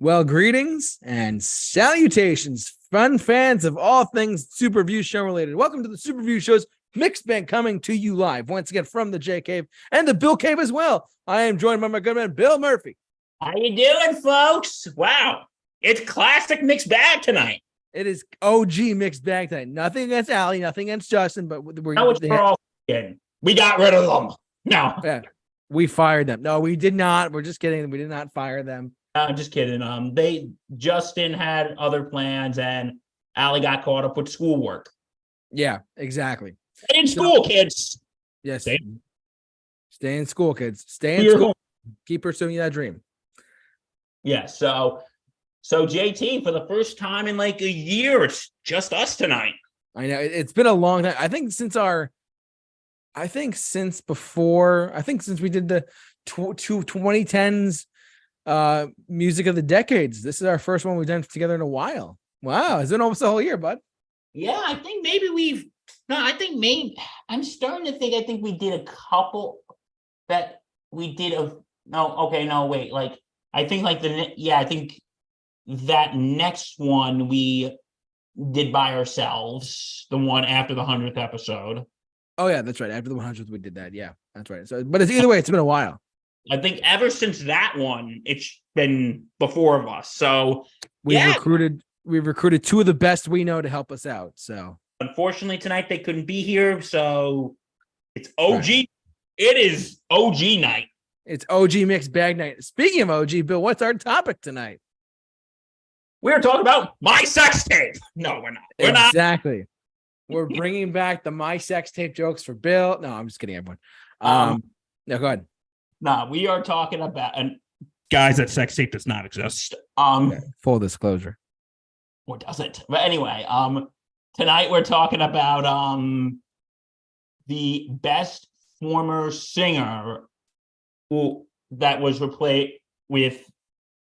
Well, greetings and salutations, fun fans of all things Super Review Show related. Welcome to the Super Review Show's mixed band coming to you live once again from the J Cave and the Bill Cave as well. I am joined by my good man Bill Murphy. How you doing, folks? Wow, it's classic mixed bag tonight. It is OG mixed bag tonight. Nothing against Allie, nothing against Justin, but we're all kidding. We got rid of them. No, yeah, we fired them. No, we did not. We're just kidding. We did not fire them. I'm just kidding. Justin had other plans, and Allie got caught up with schoolwork. Yeah, exactly. Stay in school, kids. Yes, stay in school, kids. Stay in school. Keep pursuing that dream. Yeah. So JT, for the first time in like a year, it's just us tonight. I know it's been a long time. I think since we did the 2010s music of the decades. This is our first one we've done together in a while. Wow, it's been almost a whole year, bud. Yeah, I think I'm starting to think I think we did a couple that we did wait. I think that next one we did by ourselves, the one after the 100th episode. Oh yeah, that's right. After the 100th we did that. Yeah, that's right. So, but it's either way, it's been a while. I think ever since that one, it's been the four of us. So we've recruited two of the best we know to help us out. So unfortunately tonight they couldn't be here. So it's OG. Right. It is OG night. It's OG mixed bag night. Speaking of OG, Bill, what's our topic tonight? We're talking about my sex tape. No, we're not. Exactly. We're bringing back the my sex tape jokes for Bill. No, I'm just kidding, everyone. No, go ahead. No, we are talking about, and guys, that sex tape does not exist. Full disclosure. Or does it? But anyway, tonight we're talking about the best former singer that was replaced with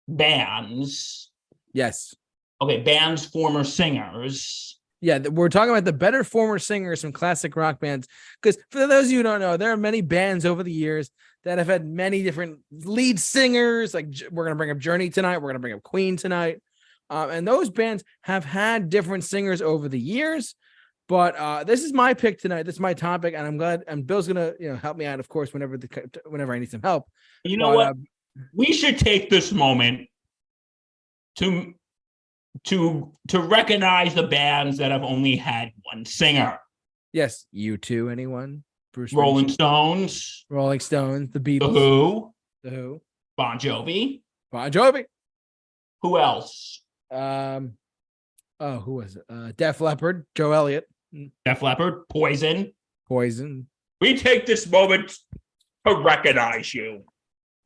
bands. Yes. Okay, bands, former singers. Yeah, we're talking about the better former singers from classic rock bands. Because for those of you who don't know, there are many bands over the years that have had many different lead singers. Like we're going to bring up Journey tonight. We're going to bring up Queen tonight. And those bands have had different singers over the years. But this is my pick tonight. This is my topic. And I'm glad. And Bill's going to help me out, of course, whenever I need some help. You know what? We should take this moment to recognize the bands that have only had one singer. Yes. U2, anyone? Bruce Rolling Stones, the Beatles, The Who, Bon Jovi. Who else? Who was it? Def Leppard, Joe Elliott. Def Leppard, Poison. We take this moment to recognize you.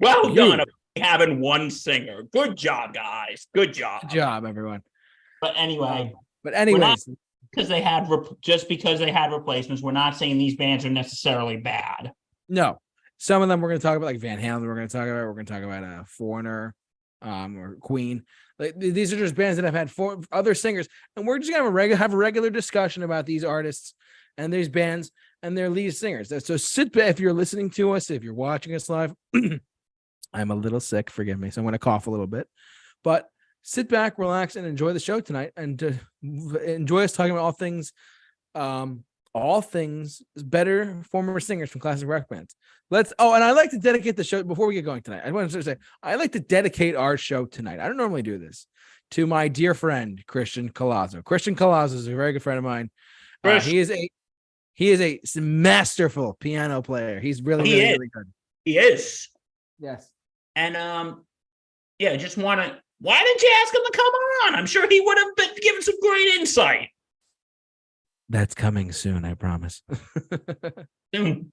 Well done having one singer. Good job, guys. Good job, everyone. But anyways, because they had replacements, we're not saying these bands are necessarily bad. No, some of them we're going to talk about, like Van Halen. We're going to talk about Foreigner, or Queen. Like these are just bands that have had four other singers, and we're just going to have a regular discussion about these artists and these bands and their lead singers. So sit back if you're listening to us, if you're watching us live. I'm a little sick, forgive me, so I'm going to cough a little bit, but sit back, relax, and enjoy the show tonight, and enjoy us talking about all things better former singers from classic rock bands. And I like to dedicate the show before we get going tonight. I want to say I like to dedicate our show tonight. I don't normally do this to my dear friend Christian Colazzo. Christian Colazzo is a very good friend of mine. He is a masterful piano player. He's really good. He is. Yes. And just want to. Why didn't you ask him to come on? I'm sure he would have been given some great insight. That's coming soon, I promise. Soon.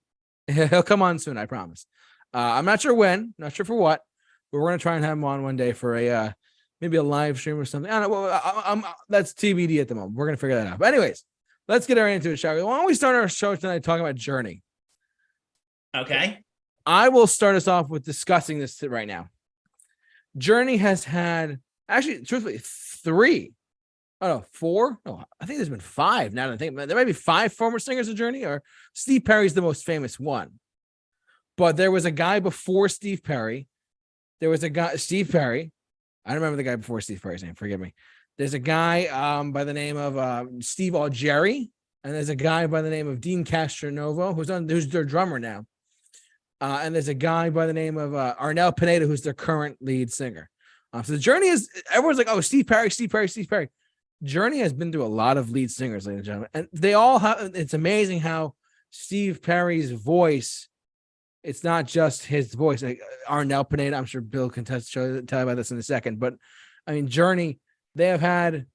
He'll come on soon, I promise. I'm not sure when, not sure for what, but we're going to try and have him on one day for maybe a live stream or something. I don't know. Well, that's TBD at the moment. We're going to figure that out. But anyways, let's get right into it, shall we? Why don't we start our show tonight talking about Journey? Okay. I will start us off with discussing this right now. Journey has had, actually, truthfully, four. No, I think there's been five. Now that I think there might be five former singers of Journey, or Steve Perry's the most famous one. But there was a guy before Steve Perry. There was a guy, Steve Perry. I don't remember the guy before Steve Perry's name. Forgive me. There's a guy by the name of Steve Algeri, and there's a guy by the name of Dean Castronovo, who's their drummer now. And there's a guy by the name of Arnel Pineda, who's their current lead singer. So the Journey is, everyone's like, oh, Steve Perry, Steve Perry, Steve Perry. Journey has been through a lot of lead singers, ladies and gentlemen, and they all have. It's amazing how Steve Perry's voice. It's not just his voice. Like Arnel Pineda, I'm sure Bill can tell you about this in a second. But I mean, Journey, they have had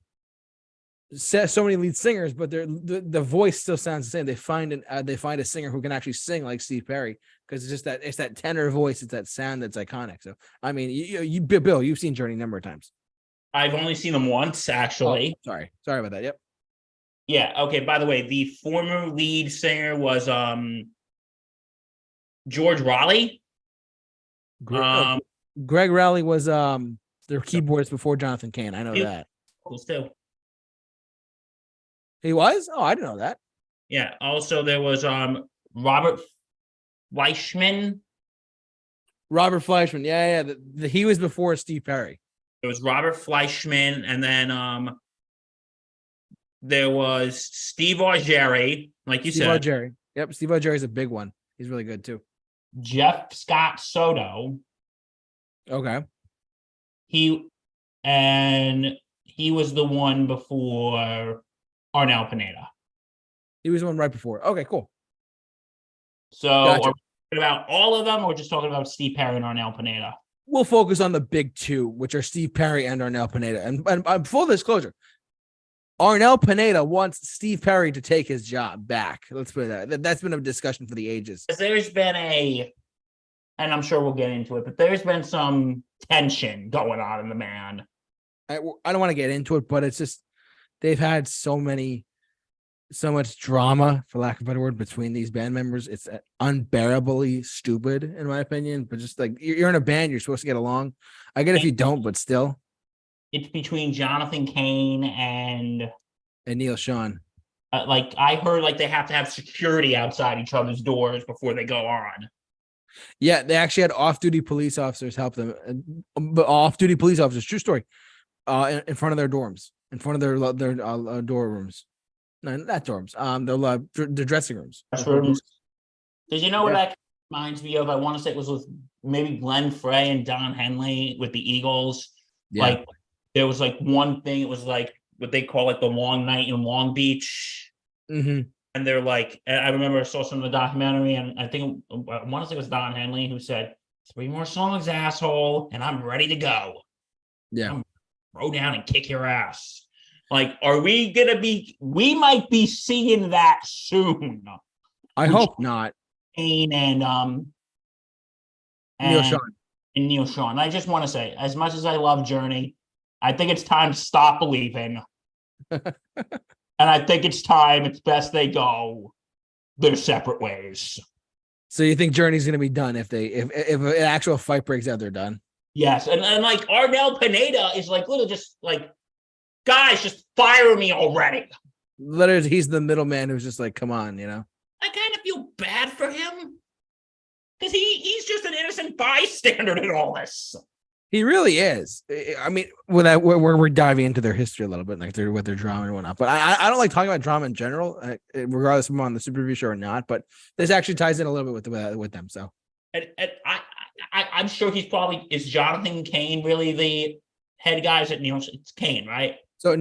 so many lead singers, but the voice still sounds the same. They find a singer who can actually sing like Steve Perry, because it's that tenor voice, it's that sound that's iconic. So I mean, you Bill, you've seen Journey a number of times. I've only seen them once, actually. Oh, sorry about that. Yep. Yeah. Okay. By the way, the former lead singer was George Raleigh. Greg Raleigh was their keyboardist before Jonathan Cain. I know that. Still. He was? Oh, I didn't know that. Yeah. Also, there was Robert Fleischman. Robert Fleischman. Yeah. He was before Steve Perry. It was Robert Fleischman, and then there was Steve Algeri, like you said. Steve Algeri. Yep, Steve Algeri is a big one. He's really good too. Jeff Scott Soto. Okay. He was the one before Arnel Pineda. He was the one right before. Okay, cool. So gotcha. Are we talking about all of them, or just talking about Steve Perry and Arnel Pineda? We'll focus on the big two, which are Steve Perry and Arnel Pineda. And full disclosure, Arnel Pineda wants Steve Perry to take his job back. Let's put it that's been a discussion for the ages. There's been and I'm sure we'll get into it, but there's been some tension going on in the band. I don't want to get into it, but it's just they've had so much drama, for lack of a better word, between these band members. It's unbearably stupid, in my opinion. But just like you're in a band, you're supposed to get along. I get if you don't, but still. It's between Jonathan Cain and Neil Sean. Like I heard, like they have to have security outside each other's doors before they go on. Yeah, they actually had off-duty police officers help them. Off-duty police officers, true story, in front of their dorms, in front of their door rooms. No, not dorms. The dressing rooms. Because you know what that reminds me of? I want to say it was with maybe Glenn Frey and Don Henley with the Eagles. Yeah. Like there was like one thing. It was like what they call like the long night in Long Beach. Mm-hmm. And they're like, and I remember I saw some of the documentary, and I think I want to say it was Don Henley who said, 3 more songs, asshole, and I'm ready to go. Yeah. Throw down and kick your ass. Like, are we gonna be? We might be seeing that soon. I hope not. Cain and Neil Sean. And Neil Sean. I just want to say, as much as I love Journey, I think it's time to stop believing. And I think it's best they go their separate ways. So you think Journey's gonna be done if an actual fight breaks out, they're done? Yes, and like Arnel Pineda is like literally just like, guys, just fire me already. Literally, he's the middleman who's just like, come on, you know. I kind of feel bad for him because he's just an innocent bystander in all this. He really is. I mean, we're diving into their history a little bit, like with their drama and whatnot. But I don't like talking about drama in general, regardless if I'm on the Super Review Show or not. But this actually ties in a little bit with them. So, and I'm sure is Jonathan Cain really the head guys at Neil? It's Cain, right? So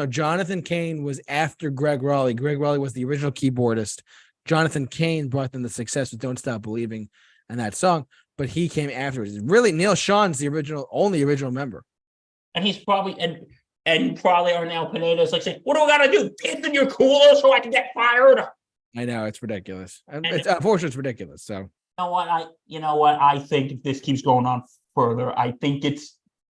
Jonathan Cain was after Greg Raleigh. Greg Raleigh was the original keyboardist. Jonathan Cain brought them the success with "Don't Stop Believing" and that song. But he came afterwards. Really, Neil Sean's the only original member. And he's probably and probably Arnel Pineda is like saying, "What do I gotta do? Get in your cooler so I can get fired?" I know it's ridiculous. It's unfortunately it's ridiculous. So you know what? I think if this keeps going on further, I think it's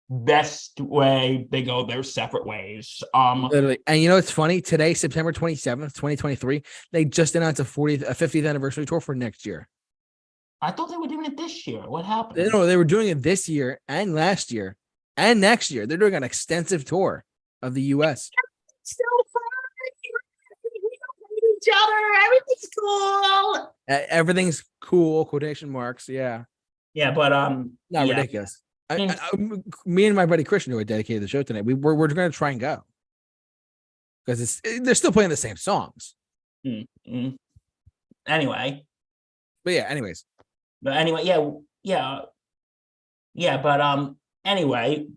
best way they go their separate ways. Literally, and you know it's funny. Today, September 27th, 2023, they just announced a 50th anniversary tour for next year. I thought they were doing it this year. What happened? No, they were doing it this year and last year and next year. They're doing an extensive tour of the U.S. So fun. Each other. Everything's cool. Everything's cool. Quotation marks. Yeah. Yeah, but not ridiculous. Me and my buddy Christian, who I dedicated the show tonight, we're going to try and go because they're still playing the same songs. Anyway, but anyways, anyway,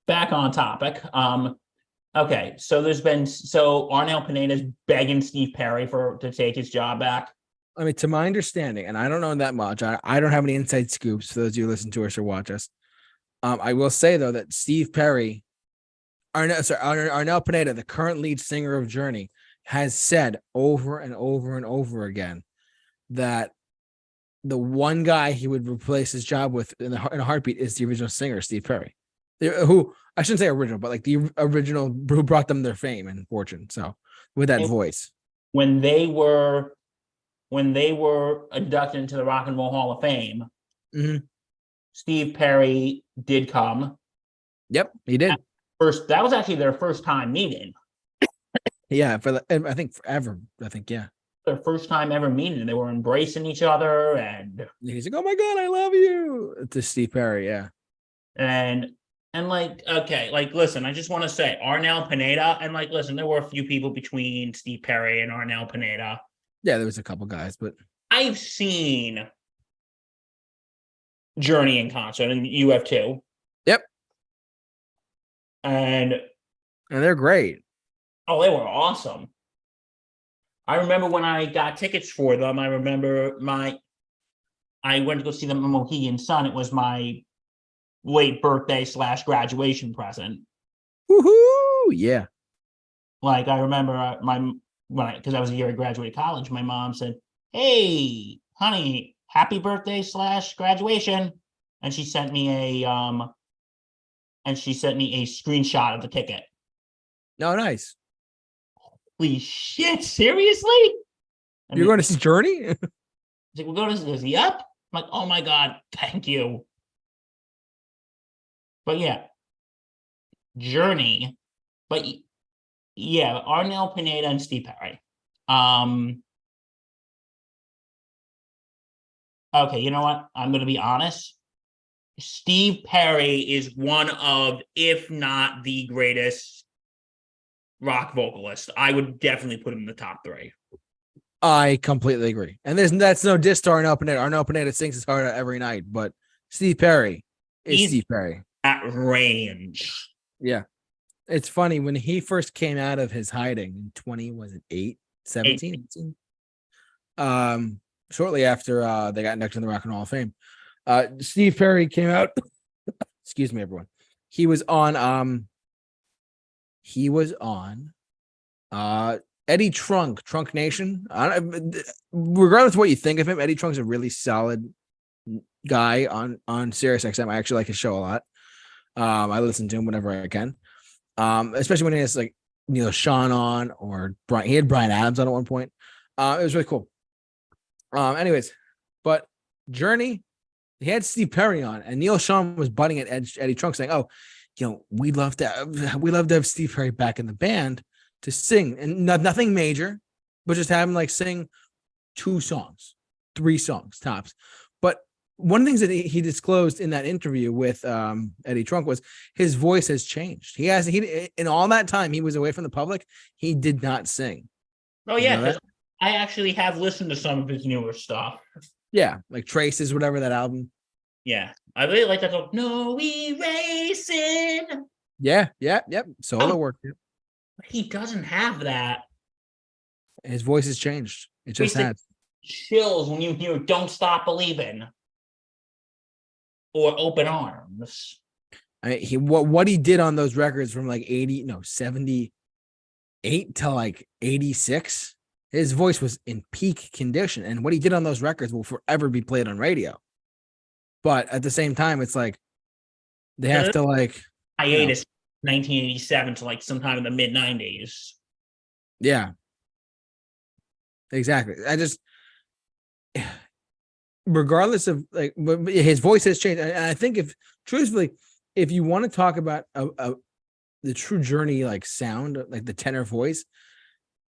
back on topic. Okay, so Arnel Pineda's begging Steve Perry to take his job back. I mean, to my understanding, and I don't know that much. I don't have any inside scoops for those of you who listen to us or watch us. I will say though that Steve Perry, Arnel Pineda, the current lead singer of Journey, has said over and over and over again that the one guy he would replace his job with in a heartbeat is the original singer, Steve Perry, who I shouldn't say original, but like the original who brought them their fame and fortune. So with that voice, when they were inducted into the Rock and Roll Hall of Fame, Steve Perry did come. Yep, he did. That was actually their first time meeting. Yeah, I think forever. I think their first time ever meeting. They were embracing each other, and he's like, "Oh my God, I love you," to Steve Perry. Yeah, and like, okay, like, listen, I just want to say Arnel Pineda, and like, listen, there were a few people between Steve Perry and Arnel Pineda. Yeah, there was a couple guys, but I've seen Journey in concert, and you have too. Yep. And they're great. Oh, they were awesome. I remember when I got tickets for them. I remember I went to go see them in Mohegan Sun. It was my late birthday / graduation present. Woohoo! Yeah. Like, I remember because I was a year I graduated college, my mom said, "Hey, honey, happy birthday / graduation," and she sent me a screenshot of the ticket. Oh, nice. Holy shit! Seriously? You're going to see Journey? Like, we're going to see this. Yep. I'm like, oh my God, thank you. But yeah, Journey. But yeah, Arnel Pineda and Steve Perry. Okay, you know what? I'm going to be honest. Steve Perry is one of, if not the greatest rock vocalist. I would definitely put him in the top 3. I completely agree. And that's no diss to Arnel Pineda. Arnel Pineda sings his heart out every night, but Steve Perry is Steve Perry. At range. Yeah. It's funny, when he first came out of his hiding in 17? Shortly after they got inducted in the Rock and Roll Hall of Fame, Steve Perry came out. Excuse me, everyone. He was on Eddie Trunk Nation. Regardless of what you think of him, Eddie Trunk's a really solid guy on Sirius XM. I actually like his show a lot. I listen to him whenever I can, especially when he has like Neil Sean on, or Brian. He had Brian Adams on at one point. It was really cool. Anyways, but Journey, he had Steve Perry on, and Neil Sean was butting at Eddie Trunk, saying, "Oh, we'd love to have Steve Perry back in the band to sing, and nothing major, but just have him like sing 2 songs, 3 songs tops." But one of the things that he disclosed in that interview with Eddie Trunk was his voice has changed. He in all that time he was away from the public, he did not sing. Oh yeah, because I actually have listened to some of his newer stuff. Yeah, like Traces, whatever, that album. Yeah, I really like that song. No erasing. Yeah, solo work. Yeah. He doesn't have that. His voice has changed. It just has. Chills when you hear "Don't Stop Believing" or "Open Arms." What he did on those records from like 78 to like 86. His voice was in peak condition, and what he did on those records will forever be played on radio. But at the same time, it's like they have to like hiatus 1987 to like sometime in the mid 90s. Yeah, exactly. Regardless of like, his voice has changed, and I think if you want to talk about the true Journey like sound, like the tenor voice,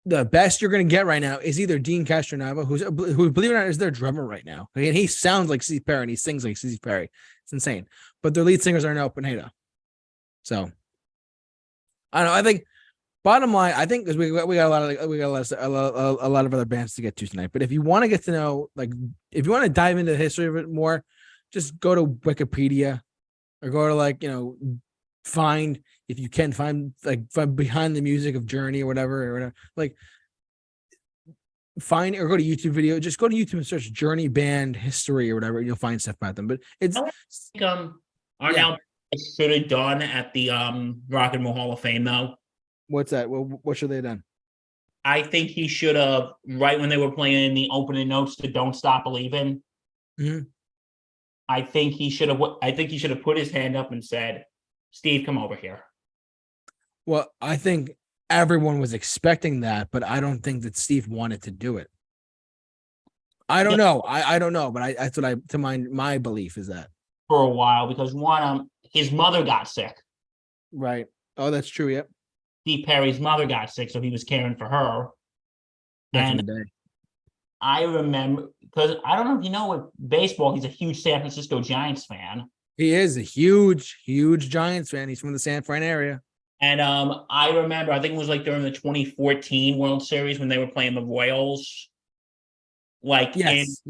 the best you're going to get right now is either Dean Castronova, who, believe it or not, is their drummer right now. And he sounds like Steve Perry and he sings like Steve Perry. It's insane. But their lead singers are Arnel Pineda. So I don't know. I think bottom line, I think because we got a lot of other bands to get to tonight. But if you want to get to know, like, if you want to dive into the history of it more, just go to Wikipedia or go to, like, find, if you can find behind the music of Journey or whatever, like, find, or go to YouTube video. Just go to YouTube and search Journey band history or whatever, and you'll find stuff about them. But it's Arnel should have done at the Rock and Roll Hall of Fame though. What's that? What should they have done? I think he should have, right when they were playing the opening notes to "Don't Stop Believing." Mm-hmm. I think he should have. I think he should have put his hand up and said, "Steve, come over here." Well, I think everyone was expecting that, but I don't think that Steve wanted to do it. I don't know. I don't know, but that's what my belief is that. For a while, because his mother got sick. Right. Oh, that's true. Yep. Steve Perry's mother got sick, so he was caring for her. Back in the day. I remember, because I don't know if you know, with baseball, he's a huge San Francisco Giants fan. He is a huge, huge Giants fan. He's from the San Fran area. And I remember, I think it was like during the 2014 World Series when they were playing the Royals. Like, yes.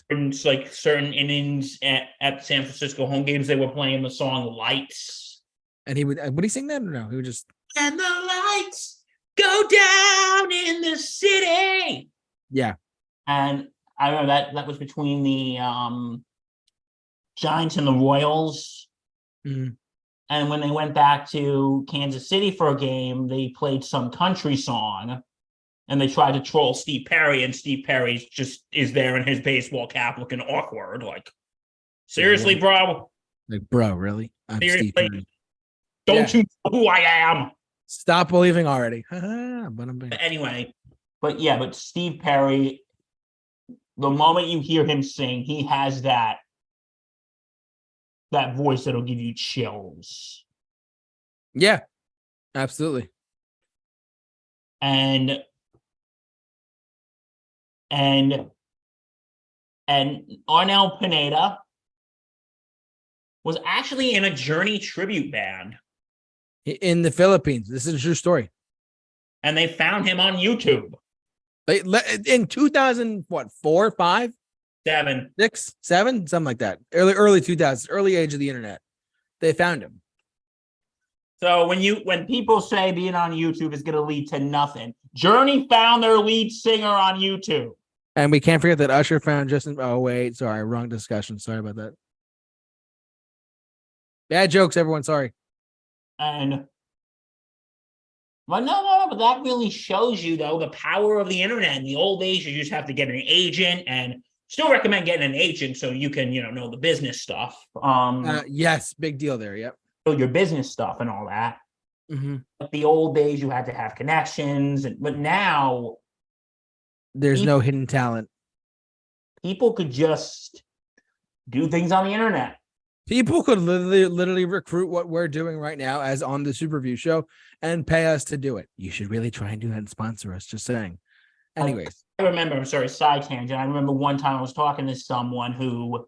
In like certain innings at San Francisco home games, they were playing the song "Lights." And would he sing that or no? He would just. And the lights go down in the city. Yeah. And I remember that was between the Giants and the Royals. Mm-hmm. And when they went back to Kansas City for a game, they played some country song. And they tried to troll Steve Perry, and Steve Perry just is there in his baseball cap looking awkward. Like, seriously, bro? Like, bro, really? I'm seriously? Steve Perry. Don't you know who I am? Stop believing already. But anyway, but Steve Perry, the moment you hear him sing, he has that voice that'll give you chills. Yeah, absolutely. And Arnel Pineda was actually in a Journey tribute band in the Philippines. This is a true story. And they found him on YouTube. In 2000, what, 4, 5? 7. 6, 7, something like that. Early 2000s, early age of the internet. They found him. So when people say being on YouTube is going to lead to nothing, Journey found their lead singer on YouTube. And we can't forget that Usher found Justin. Oh, wait. Sorry. Wrong discussion. Sorry about that. Bad jokes, everyone. Sorry. But that really shows you, though, the power of the internet. In the old days, you just have to get an agent, and still recommend getting an agent so you can, know the business stuff. Yes. Big deal there. Yep. Your business stuff and all that. Mm-hmm. But the old days, you had to have connections, but now there's no hidden talent. People could just do things on the internet. People could literally recruit what we're doing right now as on the Super Review Show and pay us to do it. You should really try and do that and sponsor us. Just saying. Anyways. I remember, side tangent. I remember one time I was talking to someone who,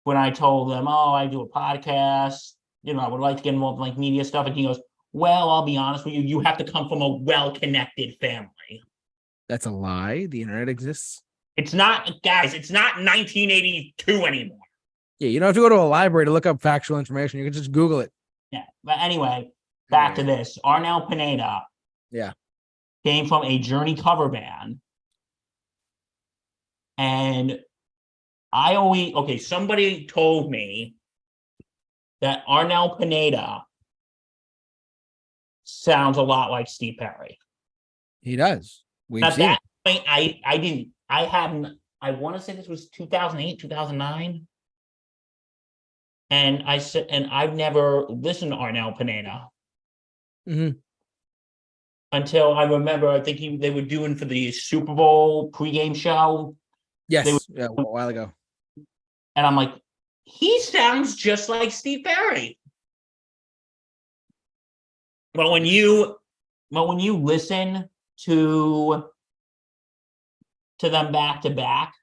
when I told them, I do a podcast, I would like to get involved in like media stuff. And he goes, well, I'll be honest with you. You have to come from a well-connected family. That's a lie. The internet exists. It's not, guys, it's not 1982 anymore. Yeah, you don't have to go to a library to look up factual information. You can just Google it. Yeah, but anyway, back to this. Arnel Pineda came from a Journey cover band. And somebody told me that Arnel Pineda sounds a lot like Steve Perry. He does. At that point, I want to say this was 2008, 2009. And I said, and I've never listened to Arnel Pineda. Mm-hmm. Until I remember, I think they were doing for the Super Bowl pregame show. Yes, a while ago. And I'm like, he sounds just like Steve Perry. But when you listen to them back to back,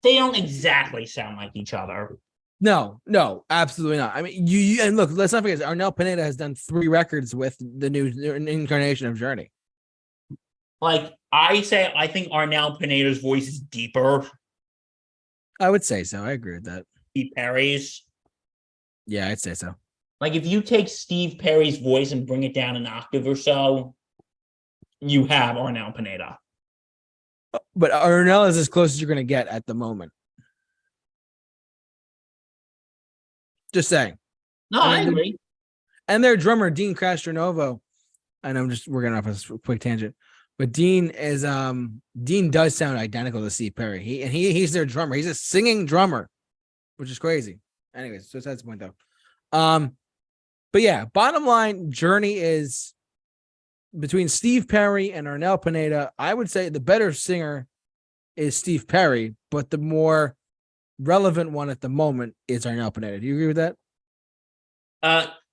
they don't exactly sound like each other. No, absolutely not. I mean, and look, let's not forget, Arnel Pineda has done 3 records with the new incarnation of Journey. Like I think Arnel Pineda's voice is deeper. I would say so. I agree with that. Steve Perry's. Yeah, I'd say so. Like if you take Steve Perry's voice and bring it down an octave or so, you have Arnel Pineda. But Arnel is as close as you're going to get at the moment. Just saying. No, I agree. And their drummer, Dean Castronovo, and we're going off a quick tangent, but Dean does sound identical to Steve Perry. He's their drummer. He's a singing drummer, which is crazy. Anyways, so that's the point though. But yeah, bottom line, Journey is between Steve Perry and Arnel Pineda. I would say the better singer is Steve Perry, but the more relevant one at the moment is Arnel Pineda. Do you agree with that?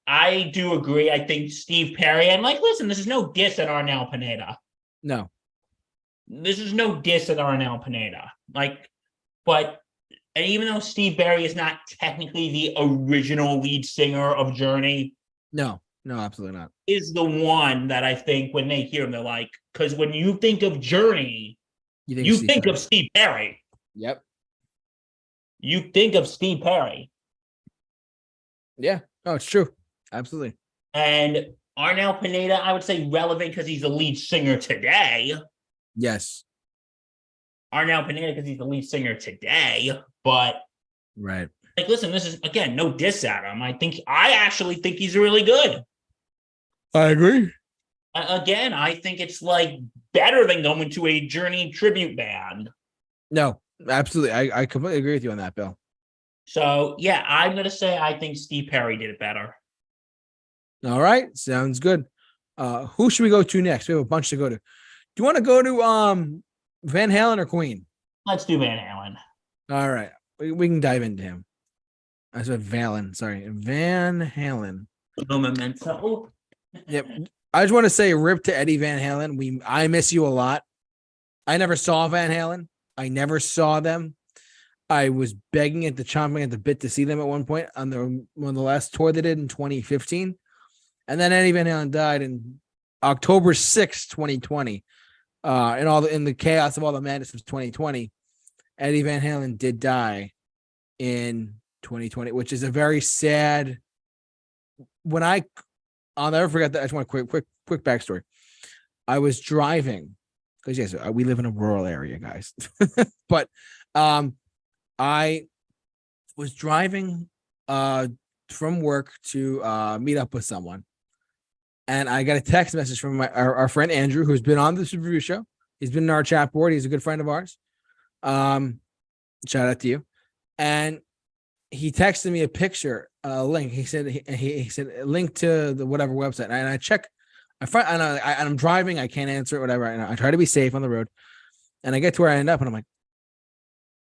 I do agree. I think Steve Perry, and like, listen, this is no diss at Arnel Pineda. No. This is no diss at Arnel Pineda. Like, but and even though Steve Perry is not technically the original lead singer of Journey, no, absolutely not. Is the one that I think when they hear him, they're like, because when you think of Journey, you think of Steve Perry. Yep. You think of Steve Perry. Yeah. Oh, it's true. Absolutely. And Arnel Pineda, I would say relevant because he's the lead singer today. Yes. Arnel Pineda because he's the lead singer today. But right. Like, listen, this is again no diss at him. I actually think he's really good. I agree. Again, I think it's like better than going to a Journey tribute band. No, absolutely. I completely agree with you on that, Bill. So yeah, I'm gonna say I think Steve Perry did it better. All right, sounds good. Who should we go to next? We have a bunch to go to. Do you want to go to Van Halen or Queen? Let's do Van Halen. All right, we can dive into him. I said Van Halen. No memento. Yep. I just want to say rip to Eddie Van Halen. I miss you a lot. I never saw Van Halen. I never saw them. I was chomping at the bit to see them at one point on the last tour they did in 2015. And then Eddie Van Halen died in October 6th, 2020. In the chaos of all the madness of 2020, Eddie Van Halen did die in 2020, which is a very sad. I'll never forget that. I just want a quick backstory. I was driving because yes, we live in a rural area, guys. But I was driving from work to meet up with someone, and I got a text message from our friend Andrew, who's been on the Super Review Show. He's been in our chat board. He's a good friend of ours. Shout out to you. And he texted me a picture, a link. He said he said link to the whatever website. And I check. I'm driving. I can't answer it. Whatever. And I try to be safe on the road. And I get to where I end up, and I'm like,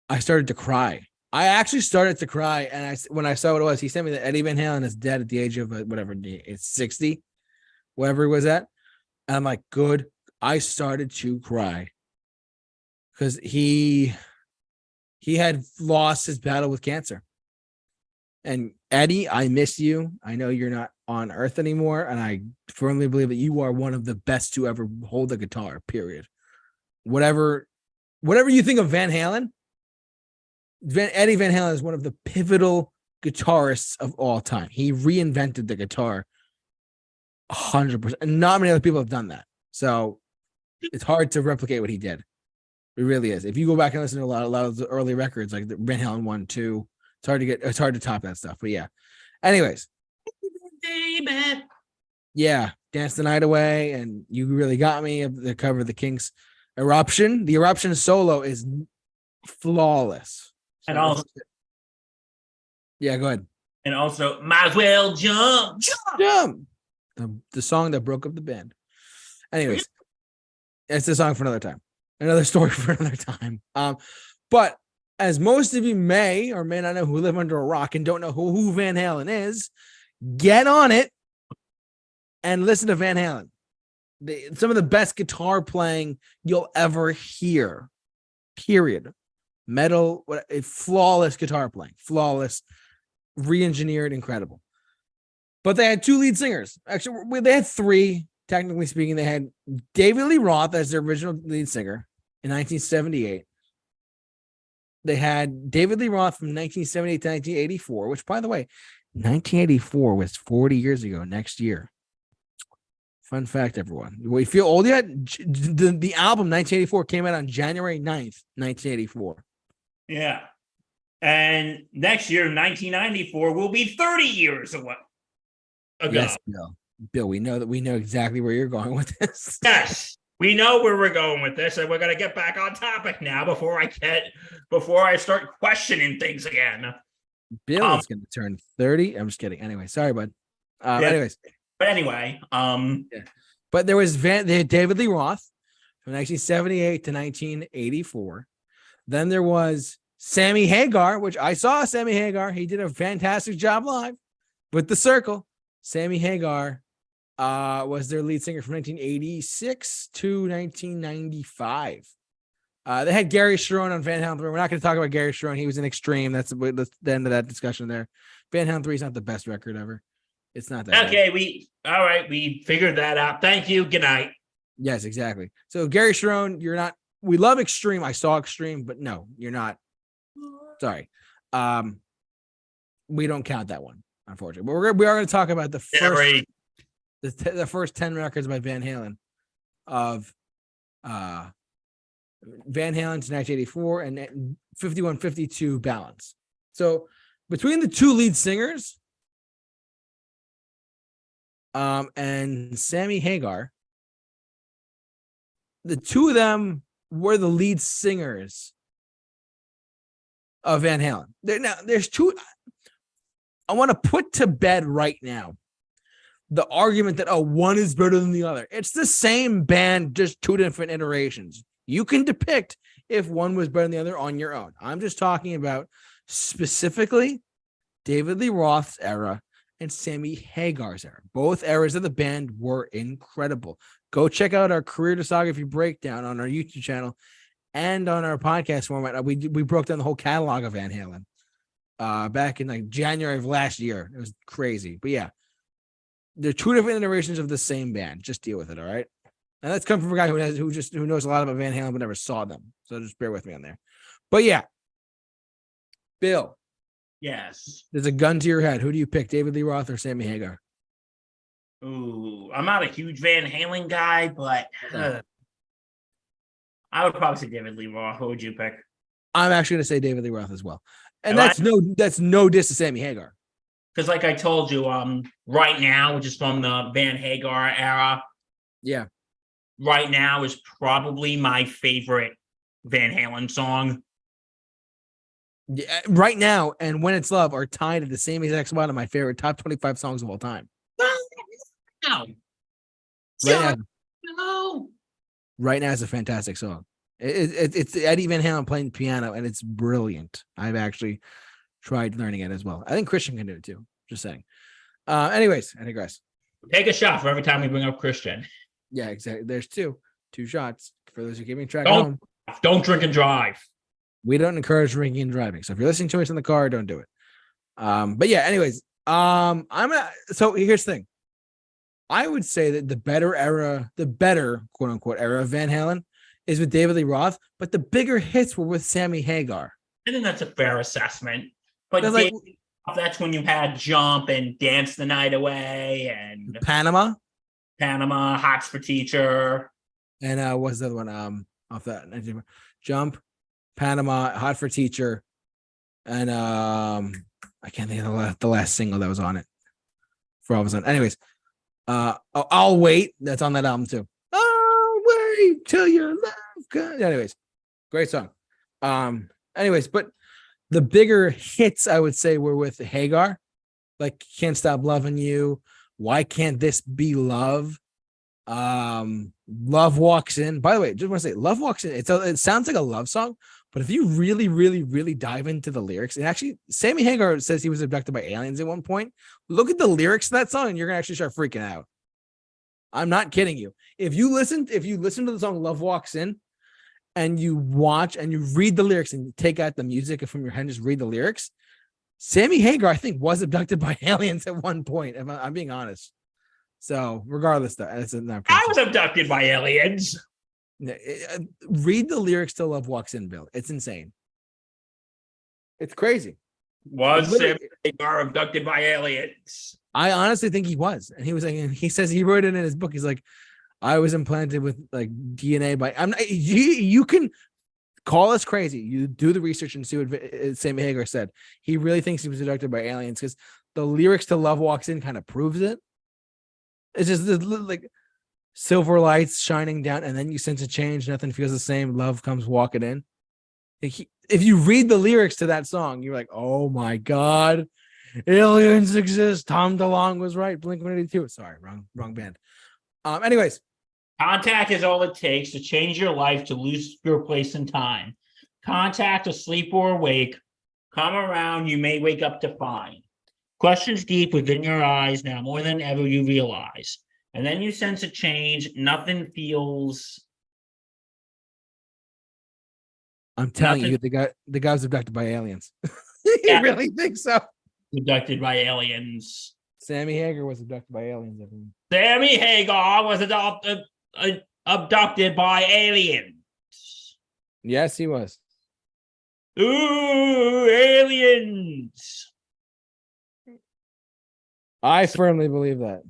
I started to cry. I actually started to cry, and when I saw what it was, he sent me that Eddie Van Halen is dead at the age of whatever, it's 60, whatever he was at. And I'm like, good. I started to cry because he had lost his battle with cancer. And Eddie, I miss you. I know you're not on earth anymore, and I firmly believe that you are one of the best to ever hold a guitar, period. Whatever you think of Van Halen, Eddie Van Halen is one of the pivotal guitarists of all time. He reinvented the guitar 100%. And not many other people have done that. So it's hard to replicate what he did. It really is. If you go back and listen to a lot of the early records, like the Van Halen 1, 2, it's hard to top that stuff. But yeah. Anyways. Baby. Yeah. Dance the Night Away. And You Really Got Me. The cover of the Kinks' Eruption. The Eruption solo is flawless. So and also, yeah, go ahead. And also, Might As Well Jump. The song that broke up the band. Anyways, it's a song for another time. Another story for another time. But as most of you may or may not know who live under a rock and don't know who Van Halen is, get on it and listen to Van Halen. Some of the best guitar playing you'll ever hear. Period. Metal, flawless guitar playing. Flawless. re-engineered, incredible. But they had two lead singers. Actually, they had three, technically speaking. They had David Lee Roth as their original lead singer in 1978. They had David Lee Roth from 1978 to 1984, which, by the way, 1984 was 40 years ago next year. Fun fact, everyone. We feel old yet? The album 1984 came out on January 9th, 1984. Yeah. And next year, 1994, will be 30 years ago. Yes, Bill. Bill, we know exactly where you're going with this. Yes, we know where we're going with this, and we're gonna get back on topic now before I start questioning things again. Bill is gonna turn 30. I'm just kidding. Anyway, sorry, bud. Anyways. But anyway, yeah. But there was they had David Lee Roth from 1978 to 1984. Then there was Sammy Hagar, which I saw Sammy Hagar. He did a fantastic job live with the Circle. Sammy Hagar was their lead singer from 1986 to 1995. They had Gary Cherone on Van Halen 3. We're not going to talk about Gary Cherone. He was an extreme. That's the end of that discussion there. Van Halen 3 is not the best record ever. It's not that. Okay, we figured that out. Thank you. Good night. Yes, exactly. So Gary Cherone, you're not. We love Extreme. I saw Extreme, but no, you're not. Sorry. We don't count that one, unfortunately. But we are going to talk about the first, the first 10 records by Van Halen of Van Halen to 1984 and 51-52 Balance. So between the two lead singers and Sammy Hagar, the two of them were the lead singers of Van Halen. Now, there's two. I want to put to bed right now the argument that, one is better than the other. It's the same band, just two different iterations. You can depict if one was better than the other on your own. I'm just talking about specifically David Lee Roth's era and Sammy Hagar's era. Both eras of the band were incredible. Go check out our career discography breakdown on our YouTube channel and on our podcast format. We broke down the whole catalog of Van Halen back in like January of last year. It was crazy. But yeah, they're two different iterations of the same band. Just deal with it, all right? And that's come from a guy who knows a lot about Van Halen but never saw them. So just bear with me on there. But yeah, Bill. Yes. There's a gun to your head. Who do you pick, David Lee Roth or Sammy Hagar? Ooh, I'm not a huge Van Halen guy, but I would probably say David Lee Roth. Who would you pick? I'm actually going to say David Lee Roth as well. And that's no diss to Sammy Hagar. Because like I told you, Right Now, which is from the Van Hagar era. Yeah. Right Now is probably my favorite Van Halen song. Yeah, Right Now and When It's Love are tied at the same exact spot of my favorite top 25 songs of all time. Right Now is a fantastic song. It's Eddie Van Halen playing piano, and it's brilliant. I've actually tried learning it as well. I think Christian can do it too. Just saying. Anyways, I digress. Take a shot for every time we bring up Christian. Yeah, exactly. There's two shots for those who keep me track at home. Don't drink and drive. We don't encourage drinking and driving. So if you're listening to us in the car, don't do it. But yeah, anyways, so here's the thing. I would say that the better quote unquote era of Van Halen is with David Lee Roth, but the bigger hits were with Sammy Hagar. I think that's a fair assessment. But that's when you had Jump and Dance the Night Away and Panama, Hots for Teacher. And what's the other one? Off that Jump, Panama, Hot for Teacher, and I can't think of the last single that was on it. For all of a sudden, anyways, I'll Wait. That's on that album too. I'll wait till your love comes. Anyways, great song. Anyways, but the bigger hits I would say were with Hagar, like Can't Stop Loving You, Why Can't This Be Love? Love Walks In. By the way, just want to say Love Walks In. It sounds like a love song, but if you really, really, really dive into the lyrics, and actually Sammy Hagar says he was abducted by aliens at one point. Look at the lyrics to that song, and you're gonna actually start freaking out. I'm not kidding you. If you listen to the song Love Walks In, and you watch and you read the lyrics and you take out the music from your head and just read the lyrics, Sammy Hagar, I think, was abducted by aliens at one point. If I'm being honest. So regardless, that's not. I was abducted by aliens. Read the lyrics to "Love Walks In," Bill. It's insane. It's crazy. Was Sammy Hagar abducted by aliens? I honestly think he was, and he was like, he says he wrote it in his book. He's like, I was implanted with like DNA by. I'm not. You can call us crazy. You do the research and see what Sammy Hagar said. He really thinks he was abducted by aliens because the lyrics to "Love Walks In" kind of proves it. It's just like silver lights shining down, and then you sense a change. Nothing feels the same. Love comes walking in. If you read the lyrics to that song, you're like, oh my God, aliens exist. Tom DeLonge was right. Blink-182. Sorry, wrong band. Anyways. Contact is all it takes to change your life, to lose your place in time. Contact, asleep or awake. Come around, you may wake up to find. Questions deep within your eyes now more than ever you realize. And then you sense a change. Nothing feels. I'm telling you, the guy was abducted by aliens. You really think so? Abducted by aliens. Sammy Hagar was abducted by aliens. Sammy Hagar was abducted by aliens. Yes, he was. Ooh, aliens. I firmly believe that.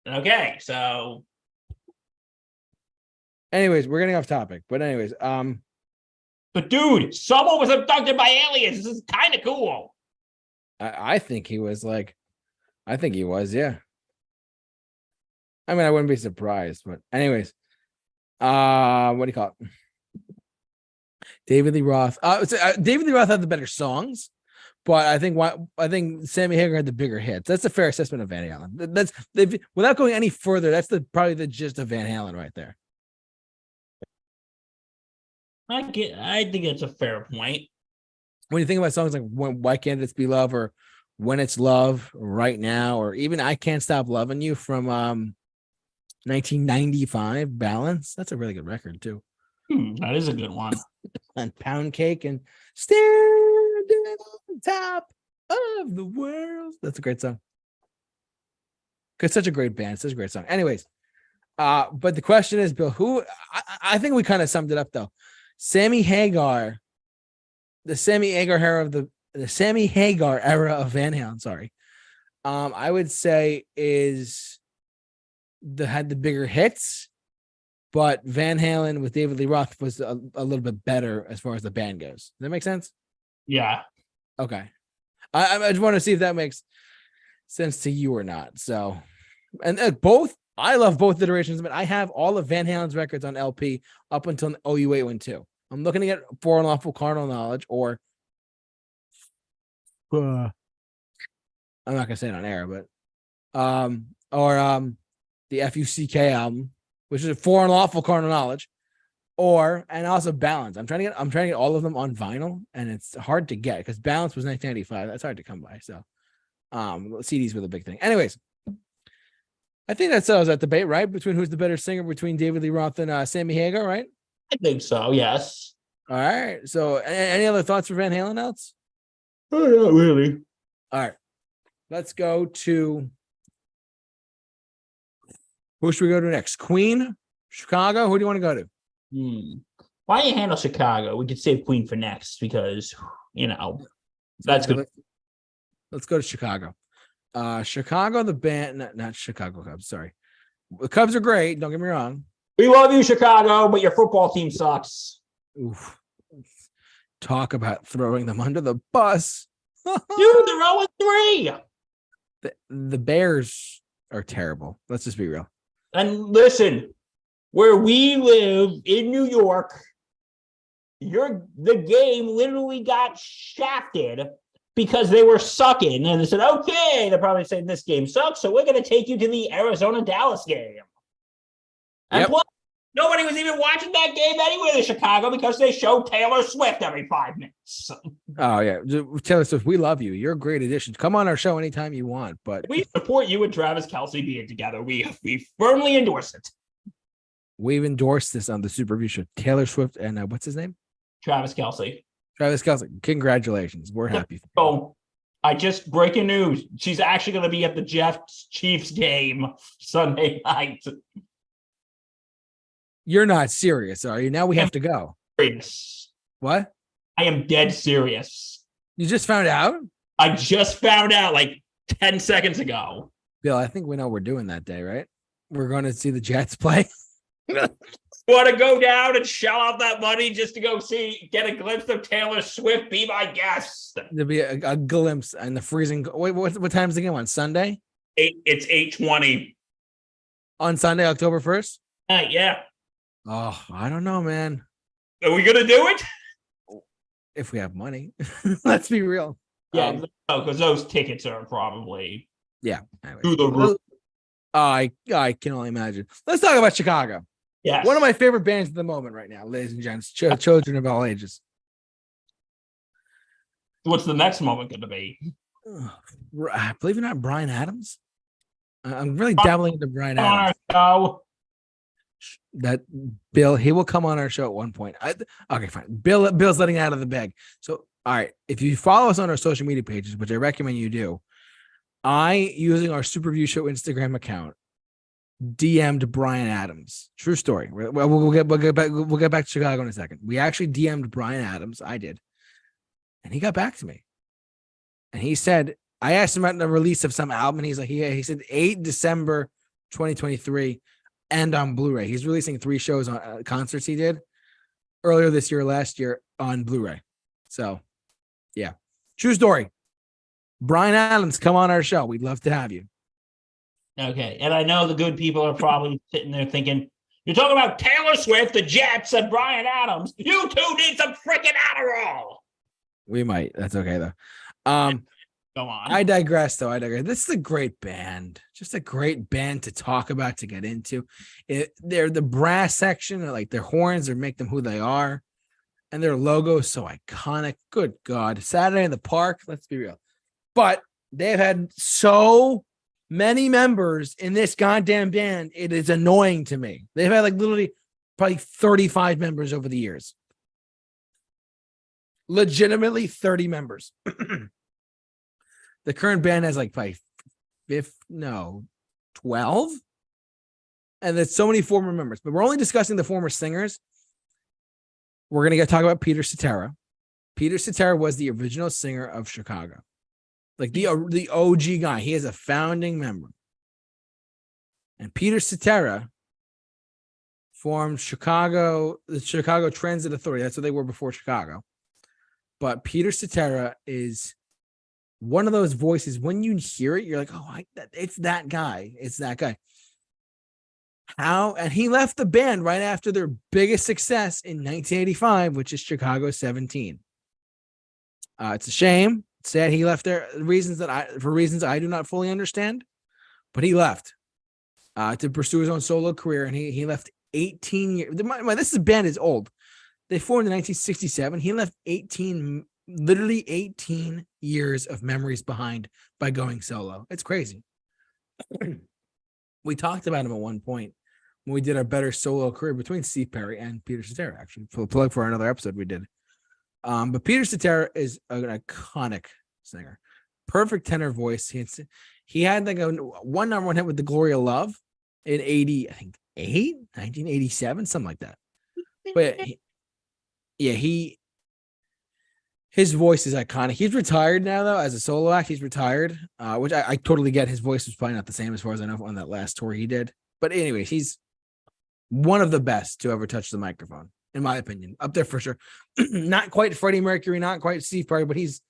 Okay, so. Anyways, we're getting off topic. But anyways, But dude, someone was abducted by aliens. This is kind of cool. I think he was like, yeah. I mean, I wouldn't be surprised, but anyways, what do you call it? David Lee Roth. David Lee Roth had the better songs, but I think Sammy Hagar had the bigger hits. That's a fair assessment of Van Halen. Without going any further, that's probably the gist of Van Halen right there. I think that's a fair point. When you think about songs like "Why Can't It Be Love" or "When It's Love," "Right Now," or even "I Can't Stop Loving You" from 1995, "Balance," that's a really good record too. That is a good one. And "Pound Cake" and "Standing on Top of the World," that's a great song. Because such a great band, such a great song. Anyways, but the question is, Bill, who? I think we kind of summed it up though. Sammy Hagar. The Sammy Hagar era of the Sammy Hagar era of Van Halen, sorry. I would say had the bigger hits, but Van Halen with David Lee Roth was a little bit better as far as the band goes. Does that make sense? Yeah. Okay. I just want to see if that makes sense to you or not. So, and both, I love both iterations, but I have all of Van Halen's records on LP up until OU812. I'm looking to get For Unlawful Carnal Knowledge or I'm not gonna say it on air, but the FUCK album, which is For Unlawful Carnal Knowledge, and also Balance. I'm trying to get all of them on vinyl, and it's hard to get because Balance was 1995. That's hard to come by. So CDs were the big thing. Anyways, I think that settles that debate, right? Between who's the better singer between David Lee Roth and Sammy Hagar, right? I think so, yes. All right. So any other thoughts for Van Halen else? Oh, not really. All right. Let's go to who should we go to next? Queen, Chicago? Who do you want to go to? Why don't you handle Chicago? We could save Queen for next because, that's good. Let's go to Chicago. Chicago, the band, not Chicago Cubs, sorry. The Cubs are great, don't get me wrong. We love you, Chicago, but your football team sucks. Oof. Talk about throwing them under the bus. Dude, they're 0-3. The Bears are terrible. Let's just be real. And listen, where we live in New York, the game literally got shafted because they were sucking. And they said, okay, they're probably saying this game sucks, so we're going to take you to the Arizona-Dallas game. And plus, nobody was even watching that game anywhere in Chicago because they show Taylor Swift every 5 minutes. Oh, yeah. Taylor Swift, we love you. You're a great addition. Come on our show anytime you want. But we support you and Travis Kelce being together. We firmly endorse it. We've endorsed this on the Super Review Show. Taylor Swift and what's his name? Travis Kelce. Travis Kelce, congratulations. We're happy. So I just breaking news. She's actually going to be at the Jets Chiefs game Sunday night. You're not serious, are you? Now we have to go. Serious. What? I am dead serious. You just found out? I just found out like 10 seconds ago. Bill, I think we know we're doing that day, right? We're going to see the Jets play. Want to go down and shell out that money just to go get a glimpse of Taylor Swift? Be my guest. There'll be a glimpse in the freezing. Wait, what time's the game on Sunday? It's 8:20 on Sunday, October 1st. Yeah. Oh, I don't know, man. Are we gonna do it? If we have money, let's be real. Yeah, because those tickets are probably anyway. through the roof. I can only imagine. Let's talk about Chicago. Yes. One of my favorite bands at the moment right now, ladies and gents, children of all ages. What's the next moment going to be? Believe it or not, Bryan Adams. I'm really dabbling into Bryan On Adams. our show. That Bill, he will come on our show at one point. Okay, fine. Bill's letting out of the bag. So, all right, if you follow us on our social media pages, which I recommend you do, using our Super Review Show Instagram account, DM'd Bryan Adams. True story. We'll get back to Chicago in a second. We actually DM'd Bryan Adams. I did, and he got back to me, and he said, I asked him about the release of some album, and he's like, he said 8 December 2023, and on Blu-ray. He's releasing 3 shows on concerts he did earlier this year, last year on Blu-ray. So, yeah, true story. Bryan Adams, come on our show. We'd love to have you. Okay, and I know the good people are probably sitting there thinking, you're talking about Taylor Swift, the Jets, and Bryan Adams. You two need some freaking Adderall. We might. That's okay, though. Go on. I digress, though. This is a great band. Just a great band to talk about, to get into. They're the brass section, like their horns, make them who they are. And their logo is so iconic. Good God. Saturday in the Park. Let's be real. But they've had so many members in this goddamn band. It is annoying to me. They've had like literally probably 35 members over the years. Legitimately 30 members. The current band has like probably 12. And there's so many former members, but we're only discussing the former singers. We're going to talk about Peter Cetera. Peter Cetera was the original singer of Chicago. Like the OG guy. He is a founding member. And Peter Cetera formed the Chicago Transit Authority. That's what they were before Chicago. But Peter Cetera is one of those voices. When you hear it, you're like, oh, it's that guy. It's that guy. And he left the band right after their biggest success in 1985, which is Chicago 17. It's a shame. It's sad he left there. For reasons I do not fully understand, but he left to pursue his own solo career, and he left 18 years. This band is old. They formed in 1967. He left 18 years of memories behind by going solo. It's crazy. We talked about him at one point when we did our better solo career between Steve Perry and Peter Cetera, actually. Plug for another episode we did. But Peter Cetera is an iconic singer. Perfect tenor voice. He had like one number 1 hit with the Gloria Love in 1987, something like that. But his voice is iconic. He's retired now, though, as a solo act. He's retired, which I totally get. His voice was probably not the same as far as I know on that last tour he did. But anyways, he's one of the best to ever touch the microphone, in my opinion. Up there for sure. Not quite Freddie Mercury, not quite Steve Perry, but he's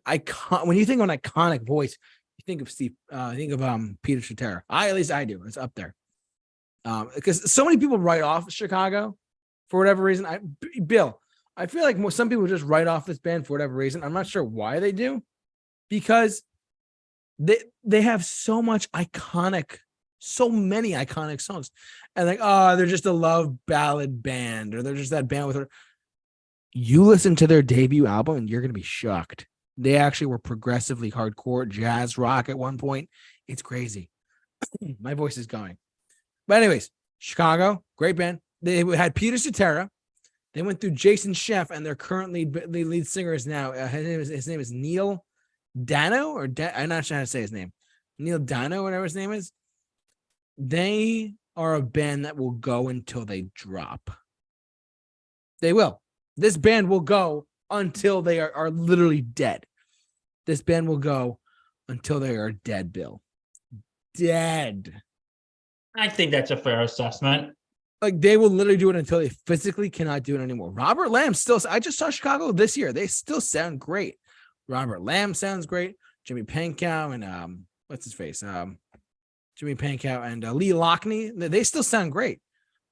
iconic. When you think of an iconic voice, you think of Peter Cetera. At least I do. It's up there. Because so many people write off Chicago for whatever reason. Bill, I feel like some people just write off this band for whatever reason. I'm not sure why they do, because they have so many iconic songs, and like, oh, they're just a love ballad band, or they're just that band with her. You listen to their debut album and you're going to be shocked. They actually were progressively hardcore jazz rock at one point. It's crazy. My voice is going. But anyways, Chicago, great band. They had Peter Cetera. They went through Jason Sheff, and they're currently the lead singers now. His name is Neil Dano, or I'm not sure how to say his name. Neil Dano, whatever his name is. They are a band that will go until they drop. They will. This band will go until they are literally dead. This band will go until they are dead, Bill. Dead. I think that's a fair assessment. Like, they will literally do it until they physically cannot do it anymore. Robert Lamb still, I just saw Chicago this year. They still sound great. Robert Lamb sounds great. Jimmy Pankow and what's his face? Jimmy Pankow and Lee Lockney. They still sound great.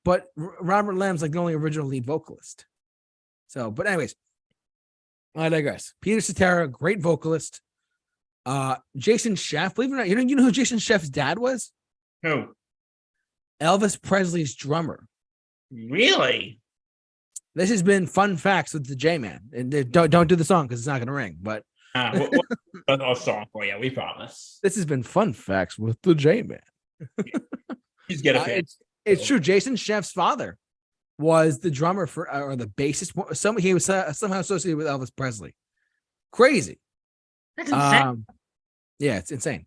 But Robert Lamb's like the only original lead vocalist. So, but anyways, I digress. Peter Cetera, great vocalist. Jason Sheff, believe it or not, you know who Jason Sheff's dad was? Who? Elvis Presley's drummer. Really? This has been fun facts with the J-Man. And don't do the song because it's not going to ring. But a song for you, we promise. This has been fun facts with the J-Man. He's getting it's true. Jason Sheff's father was the drummer for or the bassist. He was somehow associated with Elvis Presley. Crazy. That's insane. Yeah, it's insane.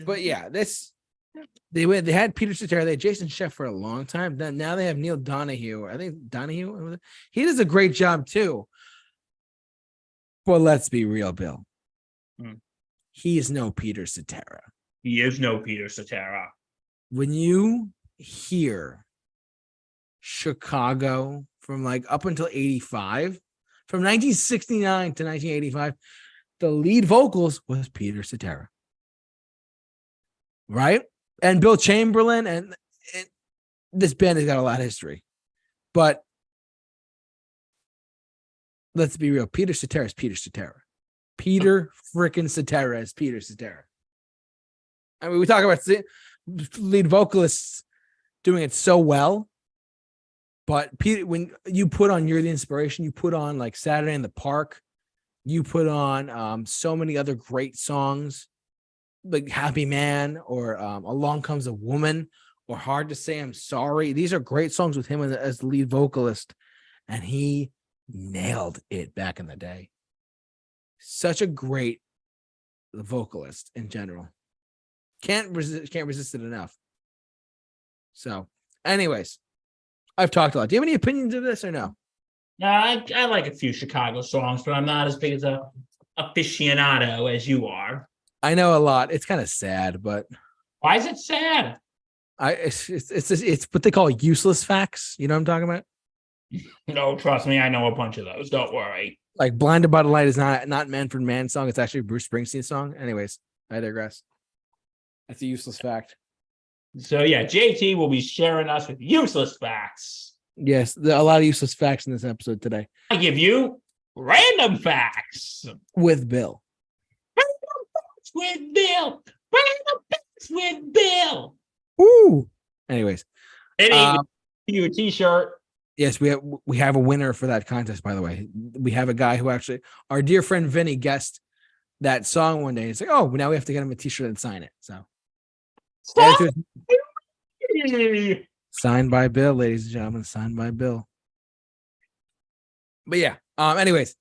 But yeah, they had Peter Cetera, they had Jason Sheff for a long time. Then now they have Neil Donahue. I think Donahue. He does a great job too. But let's be real, Bill. He is no Peter Cetera. He is no Peter Cetera. When you hear Chicago from like up until 85, from 1969 to 1985, the lead vocals was Peter Cetera. Right? And Bill Chamberlain, and this band has got a lot of history. But let's be real. Peter Cetera is Peter Cetera. Peter freaking Cetera is Peter Cetera. I mean, we talk about lead vocalists doing it so well. But Peter, when you put on You're the Inspiration, you put on like Saturday in the Park, you put on so many other great songs, like Happy Man or Along Comes a Woman or Hard to Say I'm Sorry. These are great songs with him as the lead vocalist, and he nailed it back in the day. Such a great vocalist in general. Can't resist it enough. So, anyways, I've talked a lot. Do you have any opinions of this or no? No, I like a few Chicago songs, but I'm not as big as a aficionado as you are. I know a lot. It's kind of sad, but why is it sad? It's what they call useless facts. You know what I'm talking about? No, trust me, I know a bunch of those. Don't worry. Like Blinded by the Light is not Manfred Mann's song. It's actually a Bruce Springsteen song. Anyways, I digress. That's a useless fact. So yeah, JT will be sharing us with useless facts. Yes, there are a lot of useless facts in this episode today. I give you random facts with Bill. With Bill. Random facts with Bill. Woo. Anyways. You a t-shirt. Yes, we have a winner for that contest, by the way. We have a guy who actually, our dear friend Vinny, guessed that song one day. It's like, oh, now we have to get him a t-shirt and sign it. So signed by Bill, ladies and gentlemen, signed by Bill. But yeah, anyways,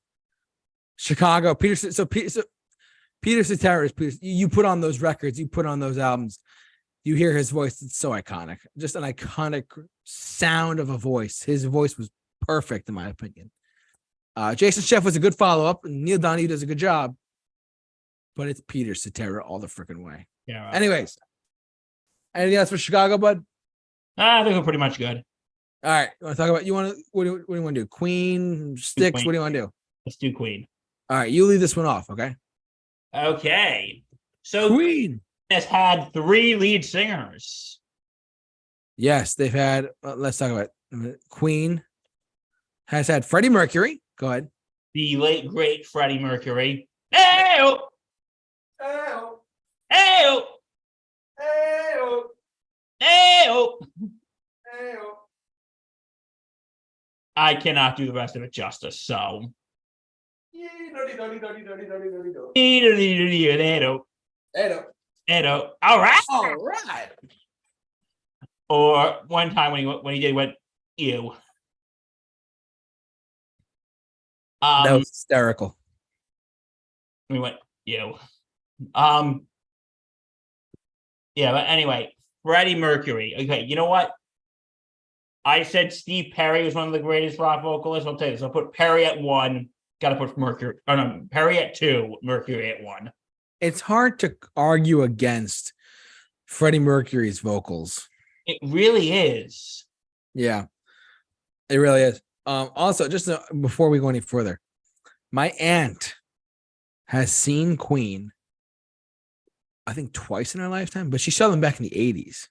Chicago, Peter Cetera is Peter. You put on those records, you put on those albums, you hear his voice. It's so iconic. Just an iconic sound of a voice. His voice was perfect, in my opinion. Jason Sheff was a good follow-up. Neil Donahue does a good job. But it's Peter Cetera all the freaking way. Yeah. Right. Anyways, anything else for Chicago, bud? I think we're pretty much good. All right. You want to talk about, what do you want to do? Queen, STYX, Queen. What do you want to do? Let's do Queen. All right. You leave this one off, okay? Okay. So Queen has had 3 lead singers. Yes, they've had, let's talk about it. Queen has had Freddie Mercury. Go ahead. The late, great Freddie Mercury. Hey-o! Hey-o! Hey-o! Hey-o! Hey-o! Hey-o! I cannot do the rest of it justice, so. All right. All right. Or one time when he did, he went, ew. That was hysterical. We went, you. Yeah, but anyway, Freddie Mercury. Okay, you know what? I said Steve Perry was one of the greatest rock vocalists. I'll tell you this. I'll put Perry at 1. Got to put Mercury. Oh no, Perry at 2. Mercury at 1. It's hard to argue against Freddie Mercury's vocals. It really is. Yeah, it really is. Also, just before we go any further, my aunt has seen Queen, I think twice in her lifetime, but she saw them back in the 80s.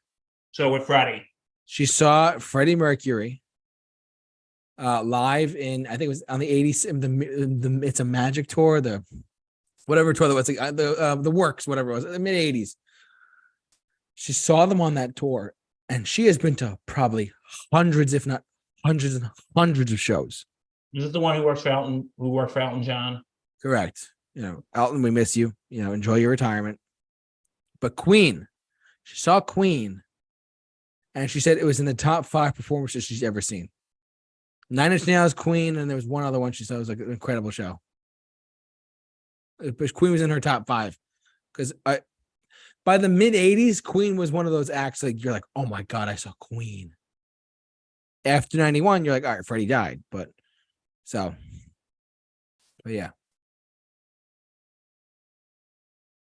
So with Freddie. She saw Freddie Mercury live in, I think it was on the 80s, the It's a Magic tour, the whatever tour that was, the Works, whatever it was, the mid 80s. She saw them on that tour, and she has been to probably hundreds, if not hundreds and hundreds of shows. Is this the one who works for Elton John? Correct. Elton, we miss you. Enjoy your retirement. But Queen, she saw Queen, and she said it was in the top 5 performances she's ever seen. 9 Inch Nails, Queen, and there was one other one she said was like an incredible show. But Queen was in her top 5 because by the mid 80s, Queen was one of those acts like you're like, oh my God, I saw Queen. After 91, you're like, all right, Freddie died, but yeah.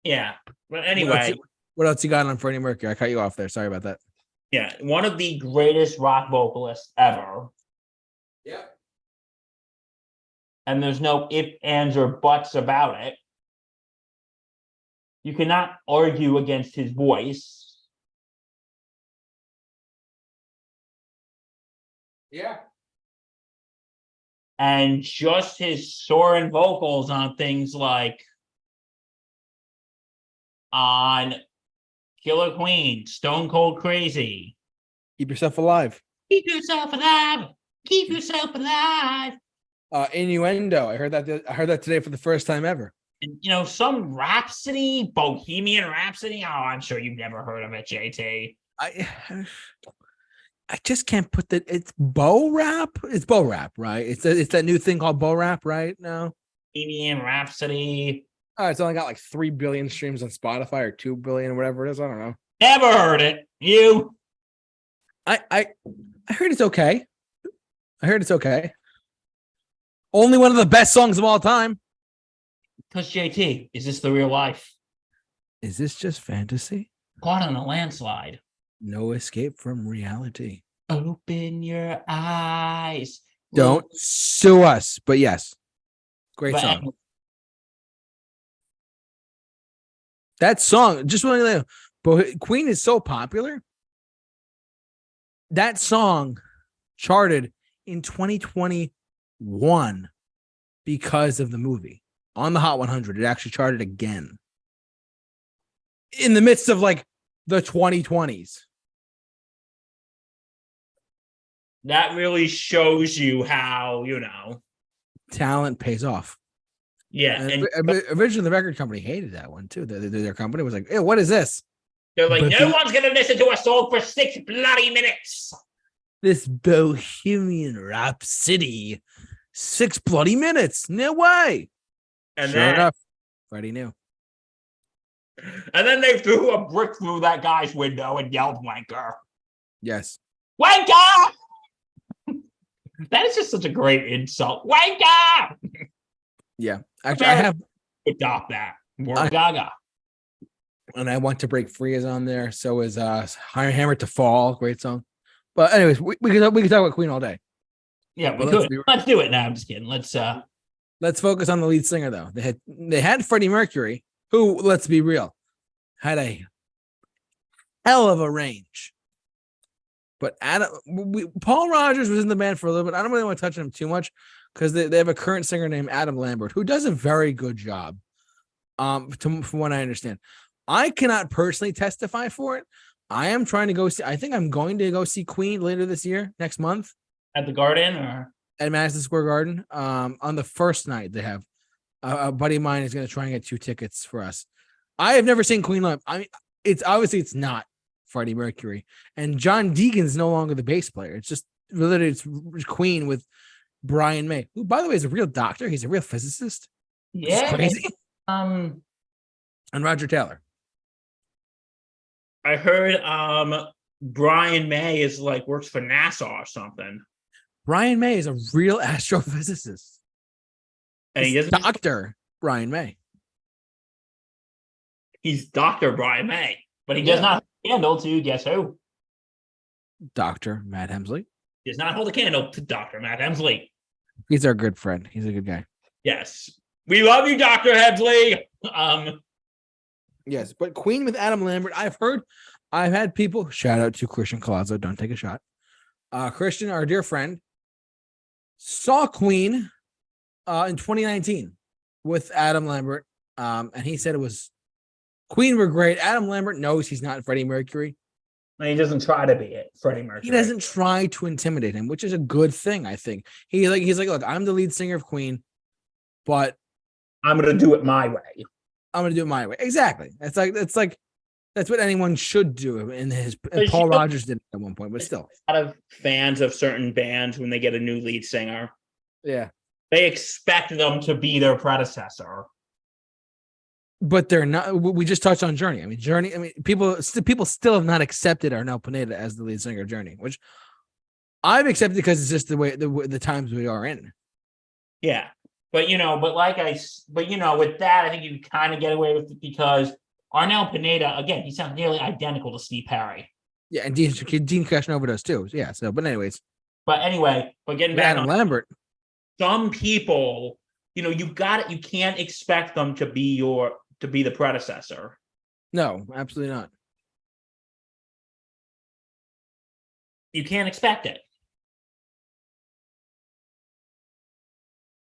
Yeah. But anyway. What else you got on Freddie Mercury? I cut you off there. Sorry about that. Yeah. One of the greatest rock vocalists ever. Yeah. And there's no ifs, ands, or buts about it. You cannot argue against his voice. Yeah. And just his soaring vocals on things like on Killer Queen, Stone Cold Crazy. Keep yourself alive. Keep yourself alive. Keep yourself alive. Innuendo. I heard that today for the first time ever. And some Rhapsody, Bohemian Rhapsody. Oh, I'm sure you've never heard of it, JT. I just can't put that. It's Bo Rap. It's Bo Rap, right? It's that new thing called Bo Rap, right? No. Bohemian Rhapsody. Oh, it's only got like 3 billion streams on Spotify or 2 billion, whatever it is. I don't know. Never heard it. You? I heard it's okay. Only one of the best songs of all time. Because JT, is this the real life? Is this just fantasy? Caught on a landslide. No escape from reality. Open your eyes. Don't sue us, but yes. Great song. That song, just one of the Queen is so popular. That song charted in 2021 because of the movie. On the Hot 100, it actually charted again. In the midst of like the 2020s. That really shows you how, talent pays off. Yeah. And originally, the record company hated that one too. Their company was like, hey, what is this? They're like, no one's going to listen to a song for 6 bloody minutes. This Bohemian Rhapsody. 6 bloody minutes. No way. And sure enough, Freddie knew. And then they threw a brick through that guy's window and yelled, wanker. Yes. Wanker! That is just such a great insult. Wanker! Yeah. Actually, I have adopt that. More Gaga. And I Want to Break Free is on there. So is Hammer to Fall. Great song. But anyways, we can talk about Queen all day. Yeah, we could. Let's do it now. I'm just kidding. Let's focus on the lead singer though. They had Freddie Mercury, who, let's be real, had a hell of a range. But Paul Rogers was in the band for a little bit. I don't really want to touch on him too much because they have a current singer named Adam Lambert who does a very good job. From what I understand, I cannot personally testify for it. I am trying to go see. I think I'm going to go see Queen later this year, next month, at the Garden or at Madison Square Garden. On the first night, they have a buddy of mine is going to try and get 2 tickets for us. I have never seen Queen live. I mean, it's not Freddie Mercury, and John Deegan's no longer the bass player. It's just literally it's Queen with Brian May, who, by the way, is a real doctor. He's a real physicist. It's Yeah. crazy. And, And Roger Taylor. I heard Brian May is like works for NASA or something. Brian May is a real astrophysicist. And he It's doesn't Dr. Brian May. he's Dr. Brian May, but he does not handle to guess who? Dr. Matt Hemsley. Does not hold a candle to Dr. Matt Hemsley. He's our good friend. He's a good guy. Yes. We love you, Dr. Hemsley. Yes, but Queen with Adam Lambert, I've had people, shout out to Christian Colazzo, don't take a shot. Christian, our dear friend, saw Queen in 2019 with Adam Lambert. And he said it was Queen were great. Adam Lambert knows he's not Freddie Mercury. And he doesn't try to be it, Freddie Mercury. He doesn't try to intimidate him, which is a good thing, I think. He's like, look, I'm the lead singer of Queen, but I'm gonna do it my way. I'm gonna do it my way. Exactly. That's what anyone should do. And Paul Rogers did it at one point, but still. A lot of fans of certain bands, when they get a new lead singer, Yeah. they expect them to be their predecessor. But they're not. We just touched on Journey. People still have not accepted Arnel Pineda as the lead singer of Journey, which I've accepted because it's just the way the times we are in. Yeah, but with that, I think you kind of get away with it because Arnel Pineda, again, he sounds nearly identical to Steve Perry. Yeah, and Dean Casanova does too. Yeah. So, but getting back Adam on Lambert. Some people, you can't expect them to be the predecessor. No, absolutely not. You can't expect it.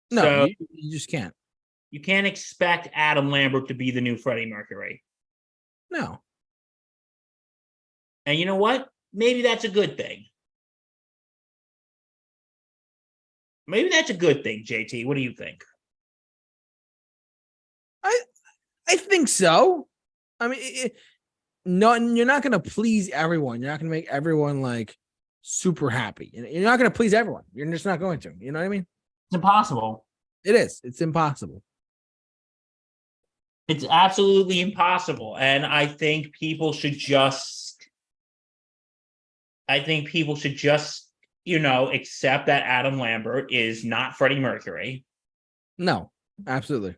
No, So, you just can't. you can't expect Adam Lambert to be the new Freddie Mercury. No. And you know what? Maybe that's a good thing. Maybe that's a good thing, JT. What do you think? I think so. I mean, you're not going to please everyone. You're not going to make everyone like super happy. You're not going to please everyone. You're just not going to. You know what I mean? It's impossible. It is. It's impossible. It's absolutely impossible. And I think people should just accept that Adam Lambert is not Freddie Mercury. No, absolutely.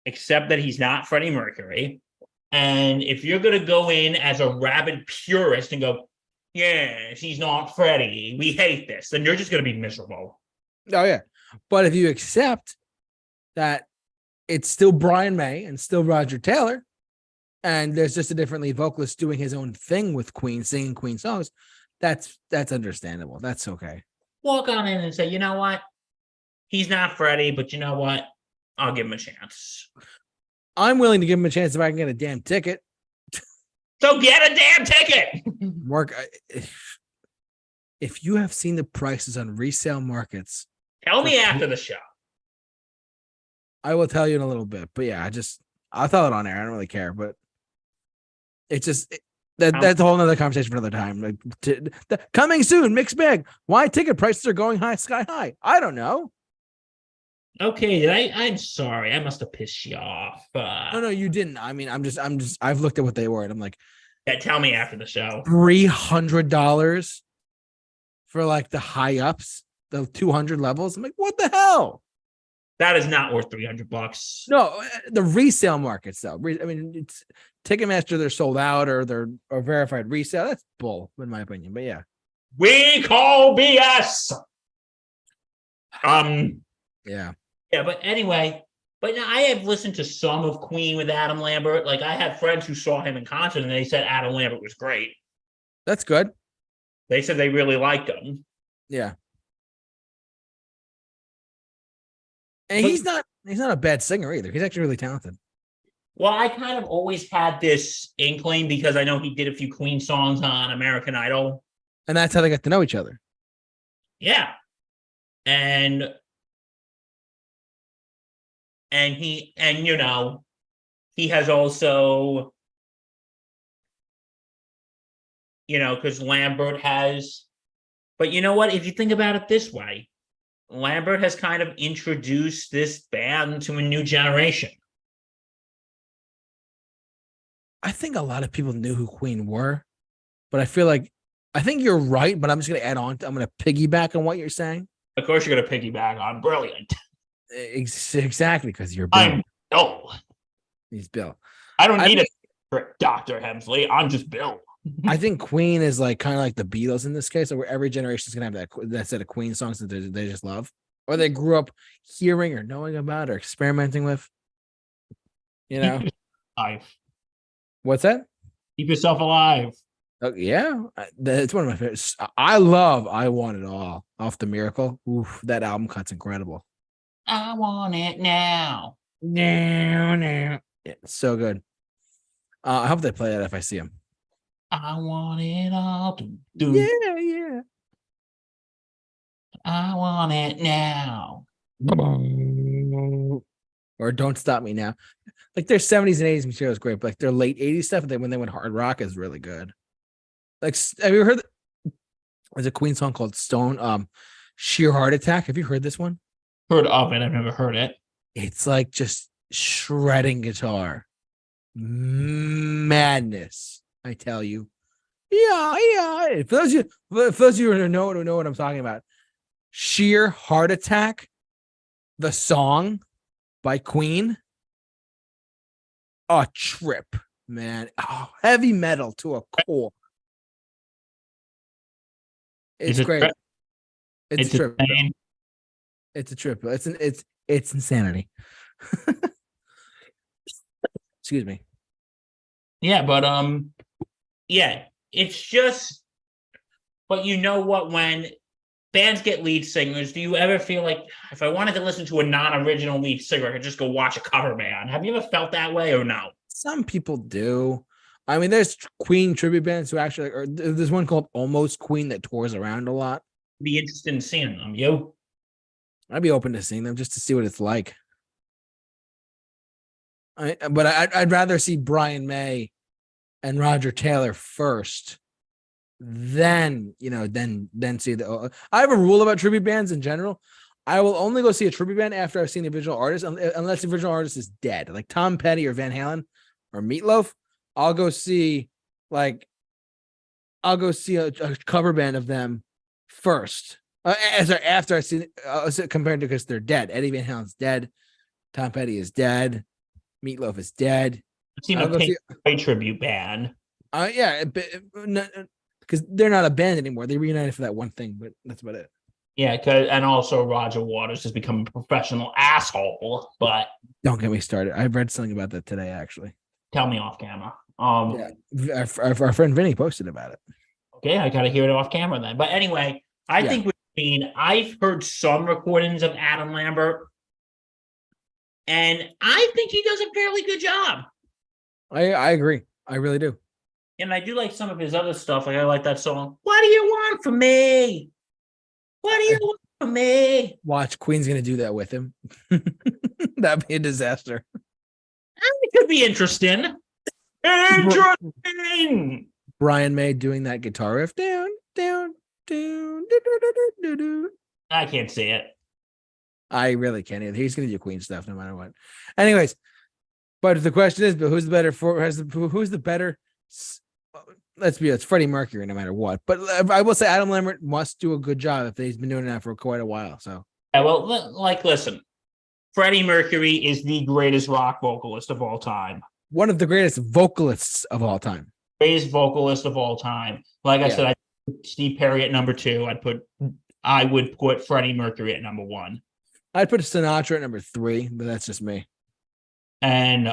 Accept that he's not Freddie Mercury. And if you're going to go in as a rabid purist and go, yes, he's not Freddie, we hate this, then you're just going to be miserable. Oh, yeah. But if you accept that it's still Brian May and still Roger Taylor, and there's just a different lead vocalist doing his own thing with Queen, singing Queen songs, that's understandable. That's okay. Walk on in and say, you know what? He's not Freddie, but you know what? I'll give him a chance. I'm willing to give him a chance if I can get a damn ticket. So get a damn ticket. Mark, if you have seen the prices on resale markets, Tell me after the show. I will tell you in a little bit. But yeah, I'll tell it on air. I don't really care, but it's just that's a whole nother conversation for another time. Like coming soon, mixed bag. Why ticket prices are going sky high? I don't know. Okay, I'm sorry. I must have pissed you off. No, you didn't. I mean, I've looked at what they were, and I'm like, yeah, tell me after the show. $300 for like the high ups, the 200 levels. I'm like, what the hell? That is not worth $300. No, the resale markets though. I mean, it's Ticketmaster. They're sold out or they're verified resale. That's bull, in my opinion. But yeah, we call BS. Yeah. But anyway, I have listened to some of Queen with Adam Lambert. Like I had friends who saw him in concert and they said Adam Lambert was great. That's good. They said they really liked him. Yeah. And he's not a bad singer either. He's actually really talented. Well, I kind of always had this inkling because I know he did a few Queen songs on American Idol. And that's how they got to know each other. Yeah. And he has also, because Lambert has, but you know what? If you think about it this way, Lambert has kind of introduced this band to a new generation. I think a lot of people knew who Queen were, but I think you're right, but I'm just going to add on. I'm going to piggyback on what you're saying. Of course, you're going to piggyback on brilliant. Exactly, because you're Bill. I'm Bill. He's Bill. I don't need a Dr. Hemsley. I'm just Bill. I think Queen is like kind of like the Beatles in this case, where every generation is going to have that set of Queen songs that they just love, or they grew up hearing or knowing about or experimenting with. You know, Alive. What's that? Keep yourself alive. Oh, yeah, it's one of my favorites. I love "I Want It All" off the Miracle. Oof, that album cut's incredible. I want it now. Yeah, it's so good. I hope they play that if I see them. I want it all. Yeah. I want it now. Or Don't Stop Me Now. Like their 70s and 80s material is great, but like their late 80s stuff, when they went hard rock is really good. Like, have you heard? There's a Queen song called Sheer Heart Attack. Have you heard this one? Heard of it. I've never heard it. It's like just shredding guitar. Madness, I tell you. Yeah. For those of you who know what I'm talking about, Sheer Heart Attack, the song by Queen, a trip, man. Oh, heavy metal to a core. It's great. It's a trip. It's a trip. It's insanity. Excuse me. Yeah, but yeah, it's just. But you know what? When bands get lead singers, do you ever feel like if I wanted to listen to a non-original lead singer, I could just go watch a cover band? Have you ever felt that way or no? Some people do. I mean, there's Queen tribute bands who actually, or there's one called Almost Queen that tours around a lot. Be interested in seeing them, you? I'd be open to seeing them just to see what it's like. But I'd rather see Brian May and Roger Taylor first, then see the. I have a rule about tribute bands in general. I will only go see a tribute band after I've seen the original artist, unless the original artist is dead, like Tom Petty or Van Halen or Meatloaf. I'll go see a cover band of them first, after I see compared to, because they're dead. Eddie Van Halen's dead, Tom Petty is dead, Meatloaf is dead. I've seen a Pink Floyd tribute band. Yeah, because they're not a band anymore. They reunited for that one thing, but that's about it. Yeah, and also Roger Waters has become a professional asshole. But don't get me started. I read something about that today, actually. Tell me off camera. Yeah, our friend Vinny posted about it. Okay, I gotta hear it off camera then. But anyway, I think I've heard some recordings of Adam Lambert, and I think he does a fairly good job. I agree. I really do. And I do like some of his other stuff. Like I like that song. What do you want from me? What do you want from me? Watch, Queen's gonna do that with him. That'd be a disaster. It could be interesting. Interesting. Brian May doing that guitar riff. Down. I can't see it. I really can't either. He's gonna do Queen stuff no matter what. Anyways, but the question is, who's the better? Let's be honest, Freddie Mercury, no matter what. But I will say Adam Lambert must do a good job if he's been doing that for quite a while. So, yeah, well, listen, Freddie Mercury is the greatest rock vocalist of all time. One of the greatest vocalists of all time. Greatest vocalist of all time. Like I said, I put Steve Perry at number 2. I would put Freddie Mercury at number 1. I'd put Sinatra at number 3, but that's just me. And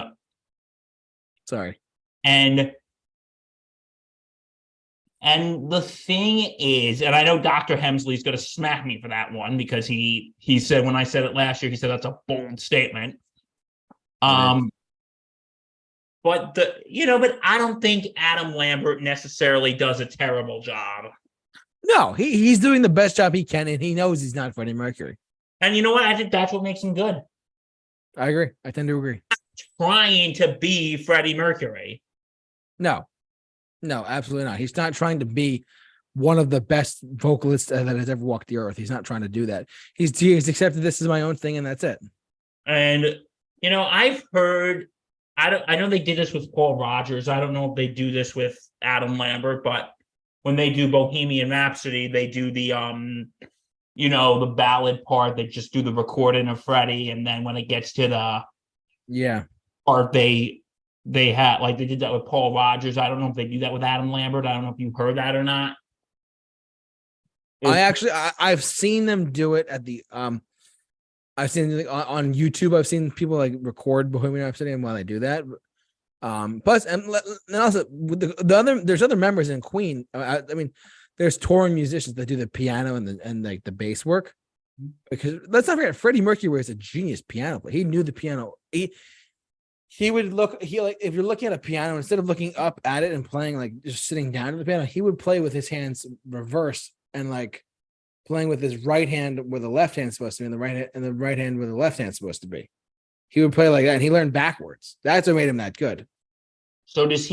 sorry. And the thing is, and I know Dr. Hemsley's going to smack me for that one because he said, when I said it last year, he said that's a bold statement. But I don't think Adam Lambert necessarily does a terrible job. No, he's doing the best job he can, and he knows he's not Freddie Mercury. And you know what? I think that's what makes him good. I agree. I tend to agree. Trying to be Freddie Mercury. No, absolutely not. He's not trying to be one of the best vocalists that has ever walked the earth. He's not trying to do that. He's accepted this is my own thing, and that's it. And I've heard, I know they did this with Paul Rogers. I don't know if they do this with Adam Lambert, but when they do Bohemian Rhapsody, they do the the ballad part. They just do the recording of Freddie, and then when it gets to the part, they had, like, they did that with Paul Rogers. I don't know if they do that with Adam Lambert. I don't know if you've heard that or not. I've seen them do it at the I've seen on YouTube. I've seen people like record Bohemian Rhapsody, and while they do that, plus and also with the other, there's other members in Queen. I mean, there's touring musicians that do the piano and like the bass work. Because let's not forget, Freddie Mercury was a genius piano player. He knew the piano. He would look. If you're looking at a piano, instead of looking up at it and playing, like just sitting down at the piano, he would play with his hands reversed and like playing with his right hand where the left hand's supposed to be, and the right hand where the left hand's supposed to be. He would play like that, and he learned backwards. That's what made him that good. So does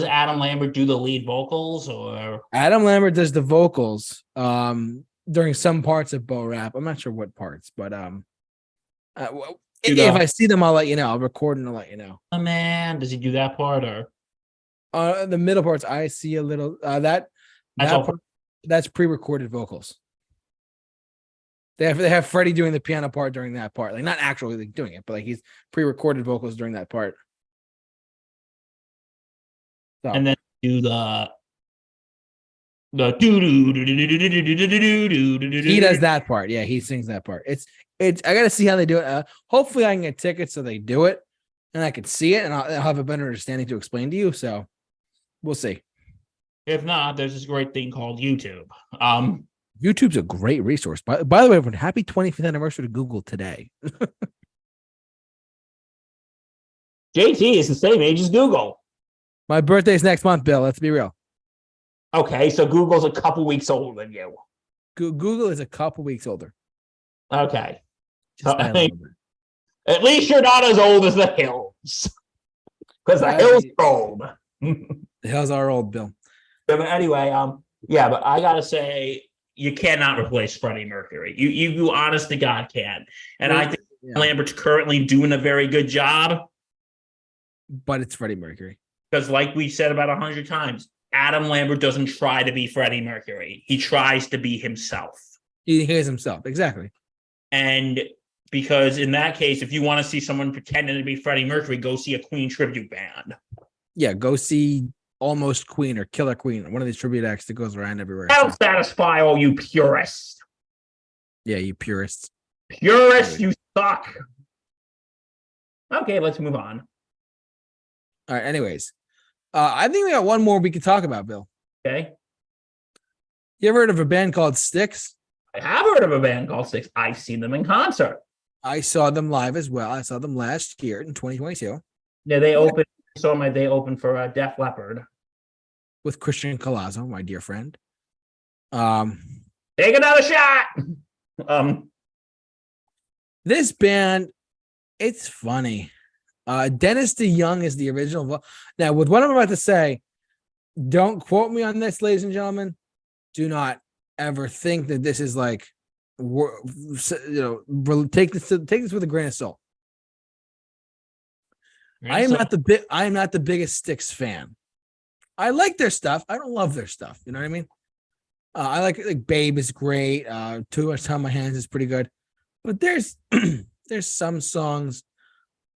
Adam Lambert do the lead vocals, or Adam Lambert does the vocals during some parts of Bo Rap. I'm not sure what parts, but if I see them, I'll let you know. I'll record and I'll let you know. Oh man, does he do that part, or the middle parts? I see a little that's pre-recorded vocals. They have Freddie doing the piano part during that part, like not actually like doing it, but like he's pre-recorded vocals during that part. So. And then do the he does that part. Yeah, he sings that part. It's I gotta see how they do it. Hopefully I can get tickets so they do it and I can see it and I'll have a better understanding to explain to you. So we'll see. If not, there's this great thing called YouTube. YouTube's a great resource. By the way, everyone, happy 25th anniversary to Google today. JT is the same age as Google. My birthday's next month, Bill. Let's be real. Okay, so Google's a couple weeks older than you. Google is a couple weeks older. Okay. So I think at least you're not as old as the hills. Because the hills are old. The hills are old, Bill. But anyway, but I gotta say, you cannot replace Freddie Mercury. You honest to God can. And I think Lambert's currently doing a very good job. But it's Freddie Mercury. Because like we said about 100 times, Adam Lambert doesn't try to be Freddie Mercury. He tries to be himself. He is himself. Exactly. And because in that case, if you want to see someone pretending to be Freddie Mercury, go see a Queen tribute band. Yeah, go see Almost Queen or Killer Queen, one of these tribute acts that goes around everywhere. That'll satisfy all you purists. Yeah, you purists. Purists, you suck. Okay, let's move on. All right, anyways. I think we got one more we could talk about, Bill. Okay. You ever heard of a band called STYX? I have heard of a band called STYX. I've seen them in concert. I saw them live as well. I saw them last year in 2022. Yeah, they opened for Def Leppard. With Christian Colazo, my dear friend. Take another shot. This band, it's funny. Dennis DeYoung is the original. Now, with what I'm about to say, don't quote me on this, ladies and gentlemen. Do not ever think that this is like, take this with a grain of salt. I am not the biggest STYX fan. I like their stuff. I don't love their stuff. You know what I mean? I like Babe is great. Too Much Time on My Hands is pretty good. But there's some songs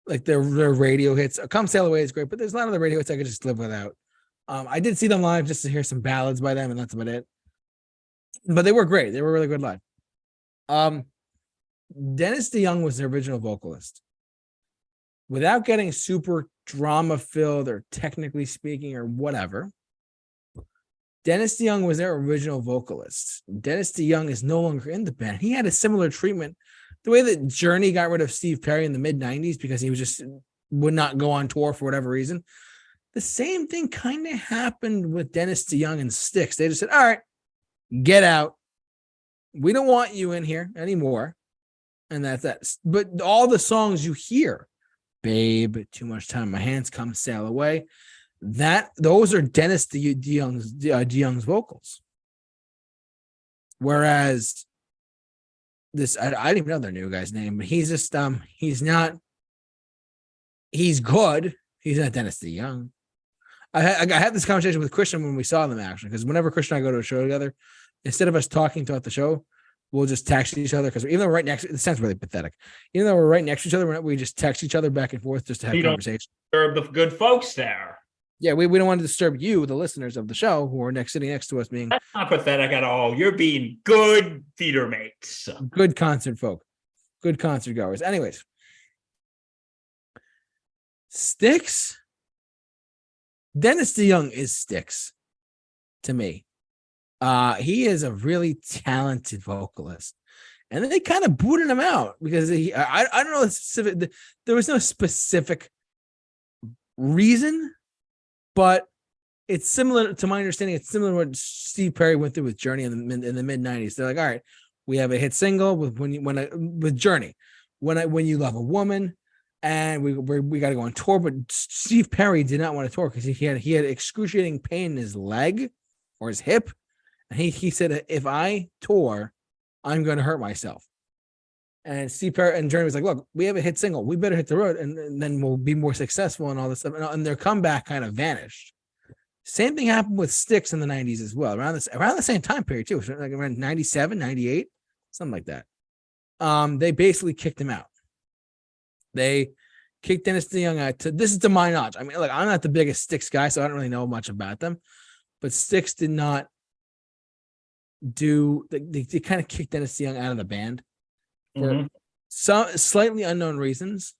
like their radio hits. Come Sail Away is great, but there's a lot of the radio hits I could just live without. I did see them live just to hear some ballads by them, and that's about it. But they were great. They were really good live. Dennis DeYoung was the original vocalist. Without getting super drama-filled or technically speaking or whatever, Dennis DeYoung was their original vocalist. Dennis DeYoung is no longer in the band. He had a similar treatment. The way that Journey got rid of Steve Perry in the mid-90s because he would not go on tour for whatever reason. The same thing kind of happened with Dennis DeYoung and STYX. They just said, all right, get out. We don't want you in here anymore. And that's that. But all the songs you hear, Babe, Too Much Time on My Hands, Come Sail Away, those are Dennis DeYoung's vocals. Whereas this, I didn't even know their new guy's name, but he's just he's good. He's not Dennis DeYoung. I had this conversation with Christian when we saw them actually, because whenever Christian and I go to a show together, instead of us talking throughout the show, we'll just text each other, because even though we're right next, it sounds really pathetic. Even though we're right next to each other, we just text each other back and forth just to have conversation. Disturb the good folks there. Yeah, we don't want to disturb you, the listeners of the show, who are sitting next to us, being that's not pathetic at all. You're being good theater mates, good concert folk, good concert goers. Anyways, STYX. Dennis DeYoung is STYX to me. He is a really talented vocalist, and then they kind of booted him out because I don't know the specific. There was no specific reason, but it's similar to my understanding. It's similar to what Steve Perry went through with Journey in the mid '90s. They're like, all right, we have a hit single with Journey, when you love a woman, and we got to go on tour. But Steve Perry did not want to tour because he had excruciating pain in his leg or his hip. And he said, if I tour, I'm going to hurt myself. And Steve Perry and Journey was like, look, we have a hit single. We better hit the road, and then we'll be more successful and all this stuff. And their comeback kind of vanished. Same thing happened with STYX in the 90s as well, around the same time period too, like around 97, 98, something like that. They basically kicked him out. They kicked Dennis DeYoung out. This is to my knowledge. I mean, look, I'm not the biggest STYX guy, so I don't really know much about them. But STYX did not they kind of kicked Dennis DeYoung out of the band for some slightly unknown reasons.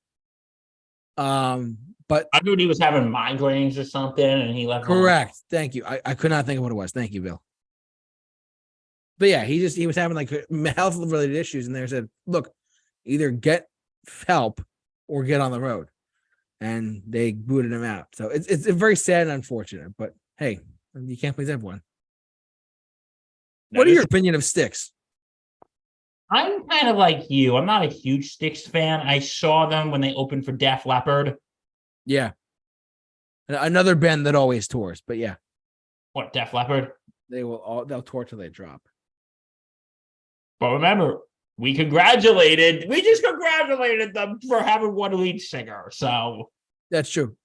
But I thought he was having migraines or something, and he left. Correct. Thank you. I could not think of what it was. Thank you, Bill. But yeah, he was having like health related issues, and they said, look, either get help or get on the road, and they booted him out. So it's very sad and unfortunate, but hey, you can't please everyone. What are your opinion of STYX? I'm kind of like you. I'm not a huge STYX fan. I saw them when they opened for Def Leppard. Yeah. Another band that always tours, but yeah. What, Def Leppard? They'll tour till they drop. But remember, we just congratulated them for having one lead singer. So that's true.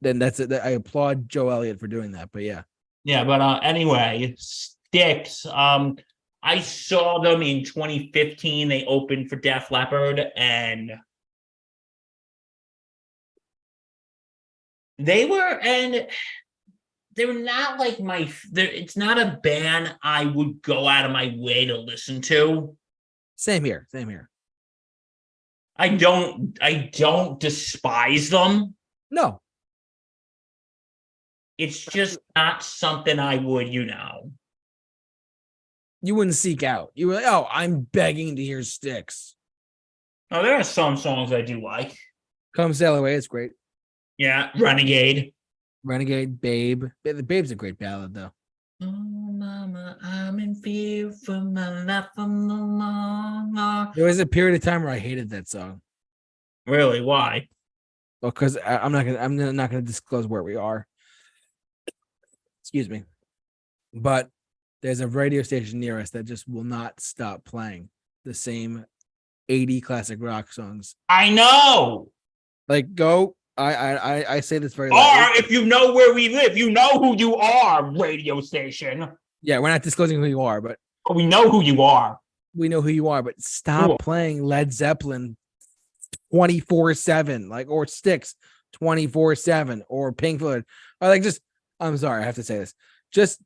Then that's it. I applaud Joe Elliott for doing that, but yeah. Yeah, but anyway, STYX. I saw them in 2015. They opened for Def Leppard, and they were not like it's not a band I would go out of my way to listen to. Same here. I don't despise them. No. It's just not something I would, You wouldn't seek out. You were like, oh, I'm begging to hear STYX. Oh, there are some songs I do like. Come Sail Away, it's great. Yeah, Renegade, Babe. The Babe's a great ballad, though. Oh, mama, I'm in fear for my life from the long. There was a period of time where I hated that song. Really? Why? Well, because I'm not gonna disclose where we are. Excuse me. But there's a radio station near us that just will not stop playing the same 80 classic rock songs. I know. Like, go. I say this very loudly. If you know where we live, you know who you are, radio station. Yeah, we're not disclosing who you are, but we know who you are. We know who you are, but stop playing Led Zeppelin 24/7, like, or STYX 24/7, or Pink Floyd, or like just. I'm sorry, I have to say this. Just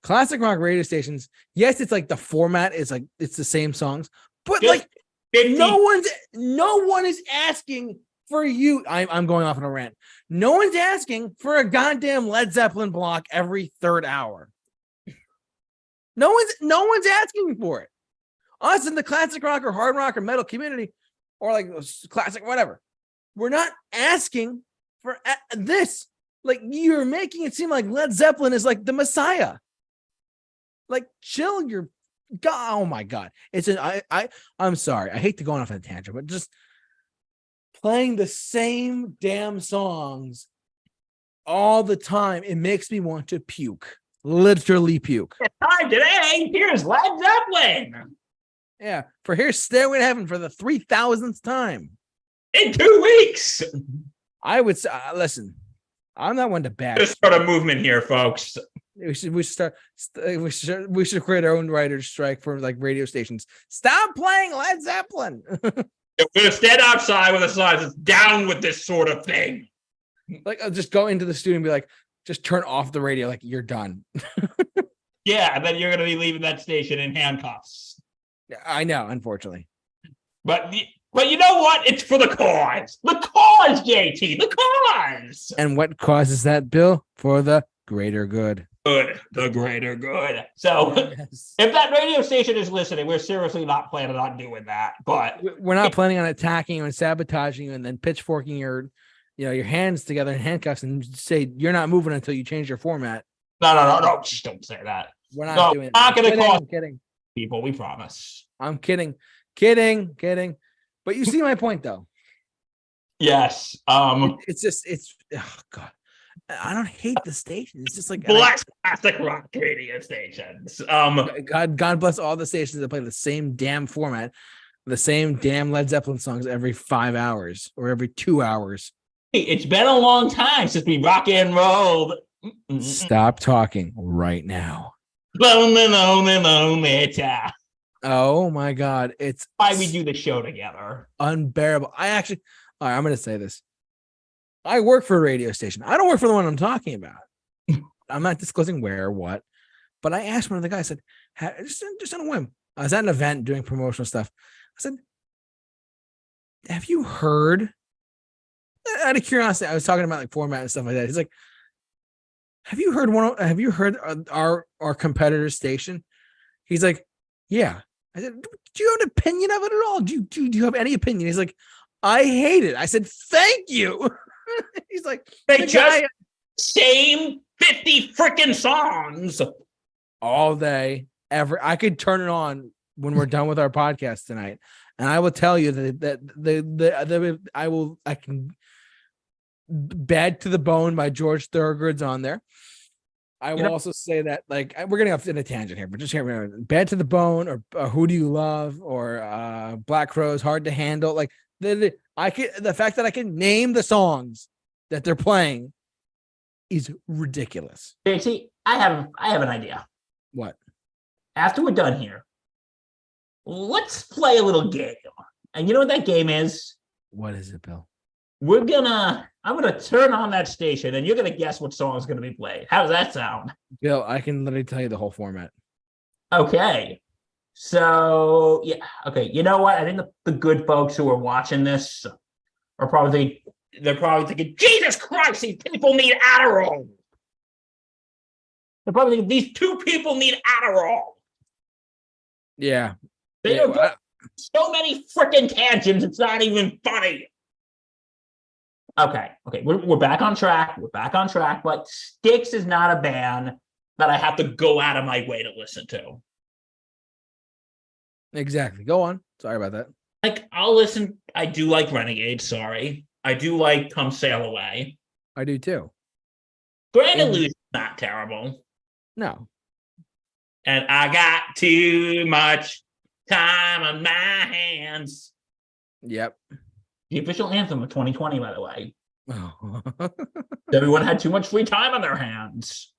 classic rock radio stations. Yes, it's like the format is like it's the same songs, but just like 50. No one is asking for you. I'm going off on a rant. No one's asking for a goddamn Led Zeppelin block every third hour. No one's asking for it. Us in the classic rock or hard rock or metal community, or like classic whatever, we're not asking for this. Like, you're making it seem like Led Zeppelin is like the Messiah. Like, chill your God. Oh my God. I'm sorry. I hate to go off on a tangent, but just playing the same damn songs all the time. It makes me want to puke, literally puke. Time today. Here's Led Zeppelin Yeah, for here's Stairway to Heaven for the 3,000th time. in 2 weeks. I would say, listen, I'm not one to bash. Just start a movement here, folks. We should create our own writer's strike for like radio stations. Stop playing Led Zeppelin. We're gonna stand outside with a sign that's down with this sort of thing. Like, I'll just go into the studio and be like, just turn off the radio. Like, you're done. Yeah, and then you're gonna be leaving that station in handcuffs. I know, unfortunately. But you know what? It's for the cause. The cause, JT. The cause. And what causes that, Bill? For the greater good. Good. The greater good. So Yes. if that radio station is listening, we're seriously not planning on doing that. But We're not planning on attacking you and sabotaging you and then pitchforking your hands together in handcuffs and say you're not moving until you change your format. no. Just don't say that. We're not No, doing not that. gonna cause I'm kidding. people. We promise. I'm kidding. But you see my point, though. Yes. It's oh god, I don't hate the station. It's just like Black classic rock radio stations. God bless all the stations that play the same damn format, the same damn Led Zeppelin songs every 5 hours or every 2 hours. Hey, it's been a long time since we rock and rolled. Stop talking right now. Lonely town. Oh my god, it's Why we do the show together. unbearable. All right, I'm going to say this. I work for a radio station. I don't work for the one I'm talking about. I'm not disclosing where or what, but I asked one of the guys, I said, just on a whim. I was at an event doing promotional stuff. I said, have you heard? Out of curiosity, I was talking about like format and stuff like that. He's like, have you heard our competitor's station? He's like, yeah. I said, do you have an opinion of it at all? Do you have any opinion? He's like, I hate it. I said, thank you. He's like, They just same 50 freaking songs all day, I could turn it on when we're done with our podcast tonight, and I will tell you that I can Bad to the Bone by George Thorogood's on there. I will also say that, like, we're getting off in a tangent here, but just hear me. Bad to the Bone or Who Do You Love or Black Crowes, Hard to Handle. Like the fact that I can name the songs that they're playing is ridiculous. JT, I have an idea. What? After we're done here, let's play a little game. And you know what that game is? What is it, Bill? I'm gonna turn on that station and you're gonna guess what song is gonna be played. How does that sound? Bill, I can literally tell you the whole format. Okay. So yeah, okay. You know what? I think the good folks who are watching this are probably thinking, Jesus Christ, these people need Adderall. They're probably thinking these two people need Adderall. Yeah. They are going so many freaking tangents, it's not even funny. Okay, we're back on track. But STYX is not a band that I have to go out of my way to listen to. Exactly. Go on. Sorry about that. Like, I'll listen. I do like Renegade, sorry. I do like Come Sail Away. I do too. Grand Illusion's not terrible. No. And I got too much time on my hands. Yep. The official anthem of 2020, by the way. Oh. Everyone had too much free time on their hands.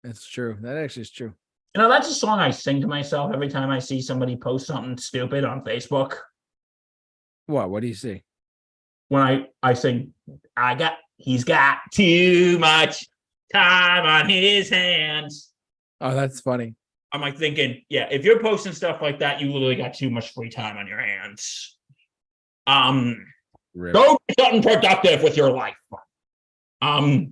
That's true. That actually is true. You know, that's a song I sing to myself every time I see somebody post something stupid on Facebook. What? What do you see? When I sing, he's got too much time on his hands. Oh, that's funny. I'm like thinking, yeah, if you're posting stuff like that, you literally got too much free time on your hands. Rip. Go do something productive with your life. But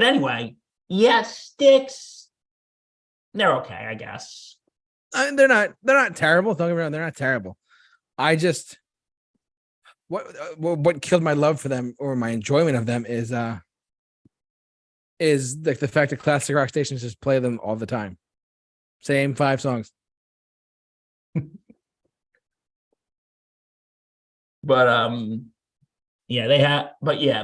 anyway, yes, STYX, they're okay, I guess. They're not terrible. Don't get me wrong, they're not terrible. I just what killed my love for them or my enjoyment of them is like the fact that classic rock stations just play them all the time. Same 5 songs. But yeah, they have. But yeah,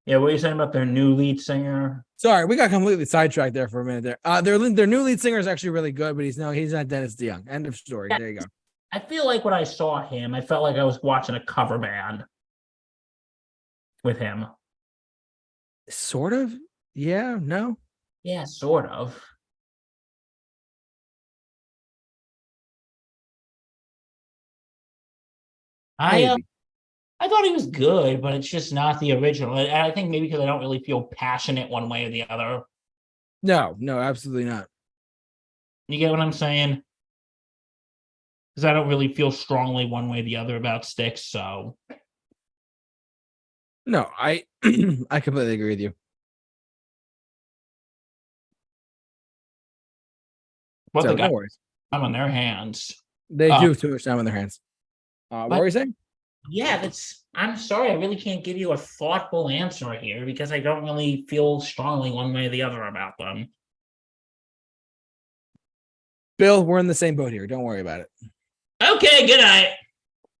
Yeah, what are you saying about their new lead singer? Sorry, we got completely sidetracked there for a minute there. Their new lead singer is actually really good, but he's not Dennis DeYoung. End of story. Yeah. There you go. I feel like when I saw him, I felt like I was watching a cover band with him. Sort of. Yeah. No. Yeah, sort of. I Maybe. I thought he was good, but it's just not the original. And I think maybe because I don't really feel passionate one way or the other. No. No. Absolutely not. You get what I'm saying? Because I don't really feel strongly one way or the other about STYX. So No. I I completely agree with you. what So they got no worries. on their hands. They Uh, do have too much time on their hands. What but were you saying? yeah, that's. I'm sorry, I really can't give you a thoughtful answer here because I don't really feel strongly one way or the other about them. Bill, we're in the same boat here. Don't worry about it. Okay, good night.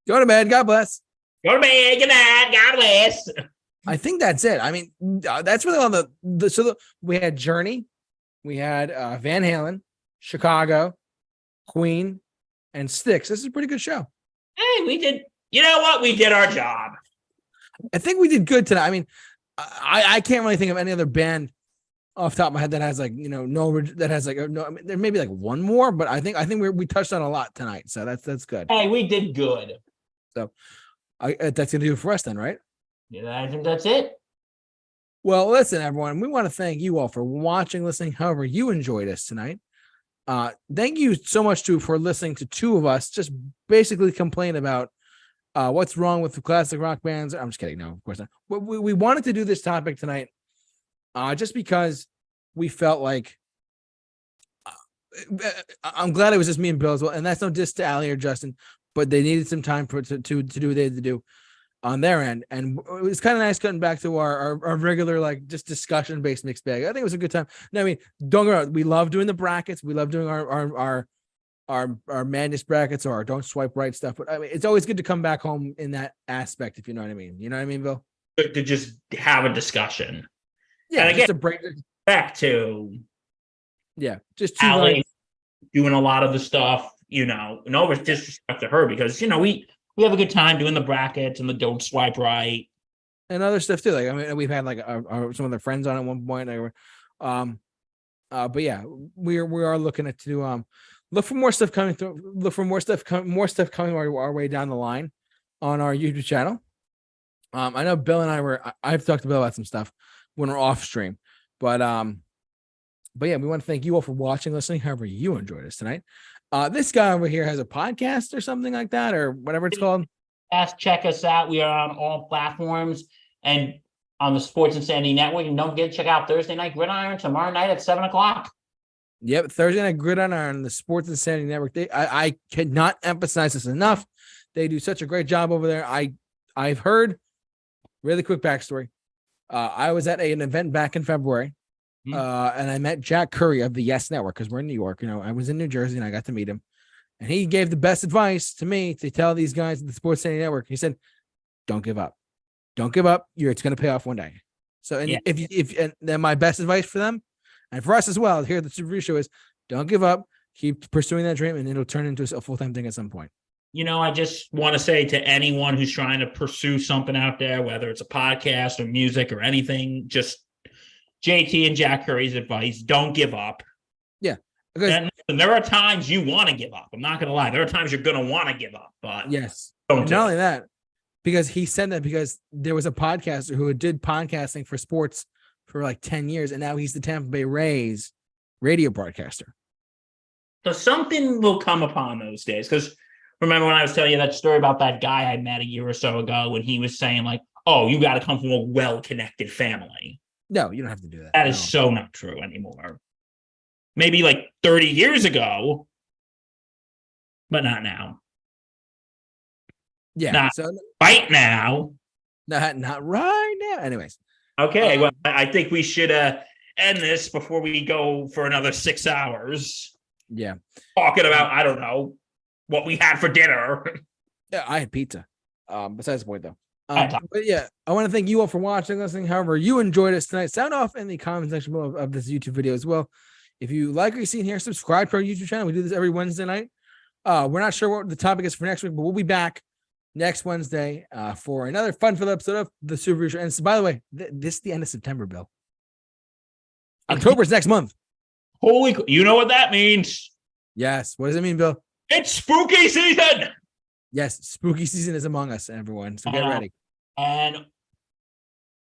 Go to bed. God bless. Go to bed. Good night. God bless. I think that's it. I mean, that's really all we had Journey, we had Van Halen, Chicago, Queen, and STYX. This is a pretty good show. Hey, we did. You know what? We did our job. I think we did good tonight. I mean, I can't really think of any other band off the top of my head that has like that has like no. I mean, there may be like one more, but I think we touched on a lot tonight, so that's good. Hey, we did good. So that's gonna do it for us then, right? Yeah, I think that's it. Well, listen, everyone, we want to thank you all for watching, listening, however you enjoyed us tonight. Thank you so much for listening to two of us just basically complain about what's wrong with the classic rock bands. I'm just kidding. No, of course not. We wanted to do this topic tonight just because we felt like I'm glad it was just me and Bill as well. And that's no diss to Allie or Justin, but they needed some time to do what they had to do on their end. And it was kind of nice getting back to our regular, like just discussion based mixed bag. I think it was a good time. No, I mean, don't get me wrong, we love doing the brackets. We love doing our madness brackets or our don't swipe right stuff. But I mean, it's always good to come back home in that aspect, if you know what I mean. You know what I mean, Bill? To just have a discussion. Yeah, and just again, to break back to just to Allie doing a lot of the stuff, no disrespect to her because we have a good time doing the brackets and the don't swipe right and other stuff too. Like I mean, we've had like some of their friends on at one point. But yeah, we are looking at to look for more stuff coming through. Look for more stuff coming our way down the line on our YouTube channel. I know Bill and I've talked to Bill about some stuff when we're off stream, but yeah, we want to thank you all for watching, listening, however you enjoyed us tonight. This guy over here has a podcast or something like that, or whatever it's called. Check us out. We are on all platforms and on the Sports Insanity Network. And don't forget to check out Thursday Night Gridiron tomorrow night at 7:00. Yep, Thursday Night Gridiron on the Sports Insanity Network. I cannot emphasize this enough. They do such a great job over there. I've heard, really quick backstory. I was at an event back in February, and I met Jack Curry of the Yes Network because we're in New York. I was in New Jersey and I got to meet him, and he gave the best advice to me to tell these guys at the Sports Insanity Network. He said, "Don't give up. Don't give up. It's going to pay off one day." So, and if then my best advice for them and for us as well here at the Super Review Show is don't give up. Keep pursuing that dream, and it'll turn into a full-time thing at some point. I just want to say to anyone who's trying to pursue something out there, whether it's a podcast or music or anything, just JT and Jack Curry's advice, don't give up. Yeah. Because there are times you want to give up. I'm not going to lie. There are times you're going to want to give up, but yes. Don't not only that, because he said that because there was a podcaster who did podcasting for sports for like 10 years, and now he's the Tampa Bay Rays radio broadcaster. So something will come upon those days. Because remember when I was telling you that story about that guy I met a year or so ago when he was saying like, oh, you got to come from a well-connected family. No, you don't have to do that. That is so not true anymore. Maybe like 30 years ago, but not now. Yeah. Not so right now. Not right now. Anyways. Okay. Well, I think we should end this before we go for another 6 hours. Yeah. Talking about, I don't know, what we had for dinner. Yeah, I had pizza. Besides the point though. But yeah, I want to thank you all for watching, listening. However, you enjoyed us tonight. Sound off in the comment section below of this YouTube video as well. If you like what you're seeing here, subscribe to our YouTube channel. We do this every Wednesday night. We're not sure what the topic is for next week, but we'll be back next Wednesday for another fun-filled episode of the Super Review Show. And so, by the way, this is the end of September, Bill. October's next month. You know what that means? Yes. What does it mean, Bill? It's spooky season. Yes, spooky season is among us, everyone. So get ready. And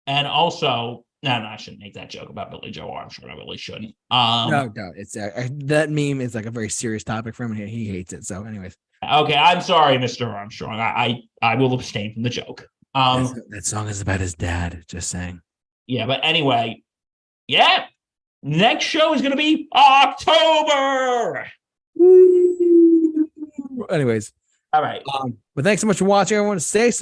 also, no, I shouldn't make that joke about Billy Joe Armstrong. I really shouldn't. No, it's that meme is like a very serious topic for him, and he hates it. So, anyways, okay, I'm sorry, Mr. Armstrong. I will abstain from the joke. That song is about his dad. Just saying. Yeah, but anyway, yeah. Next show is going to be October. Anyways, all right. But thanks so much for watching, everyone. Stay safe.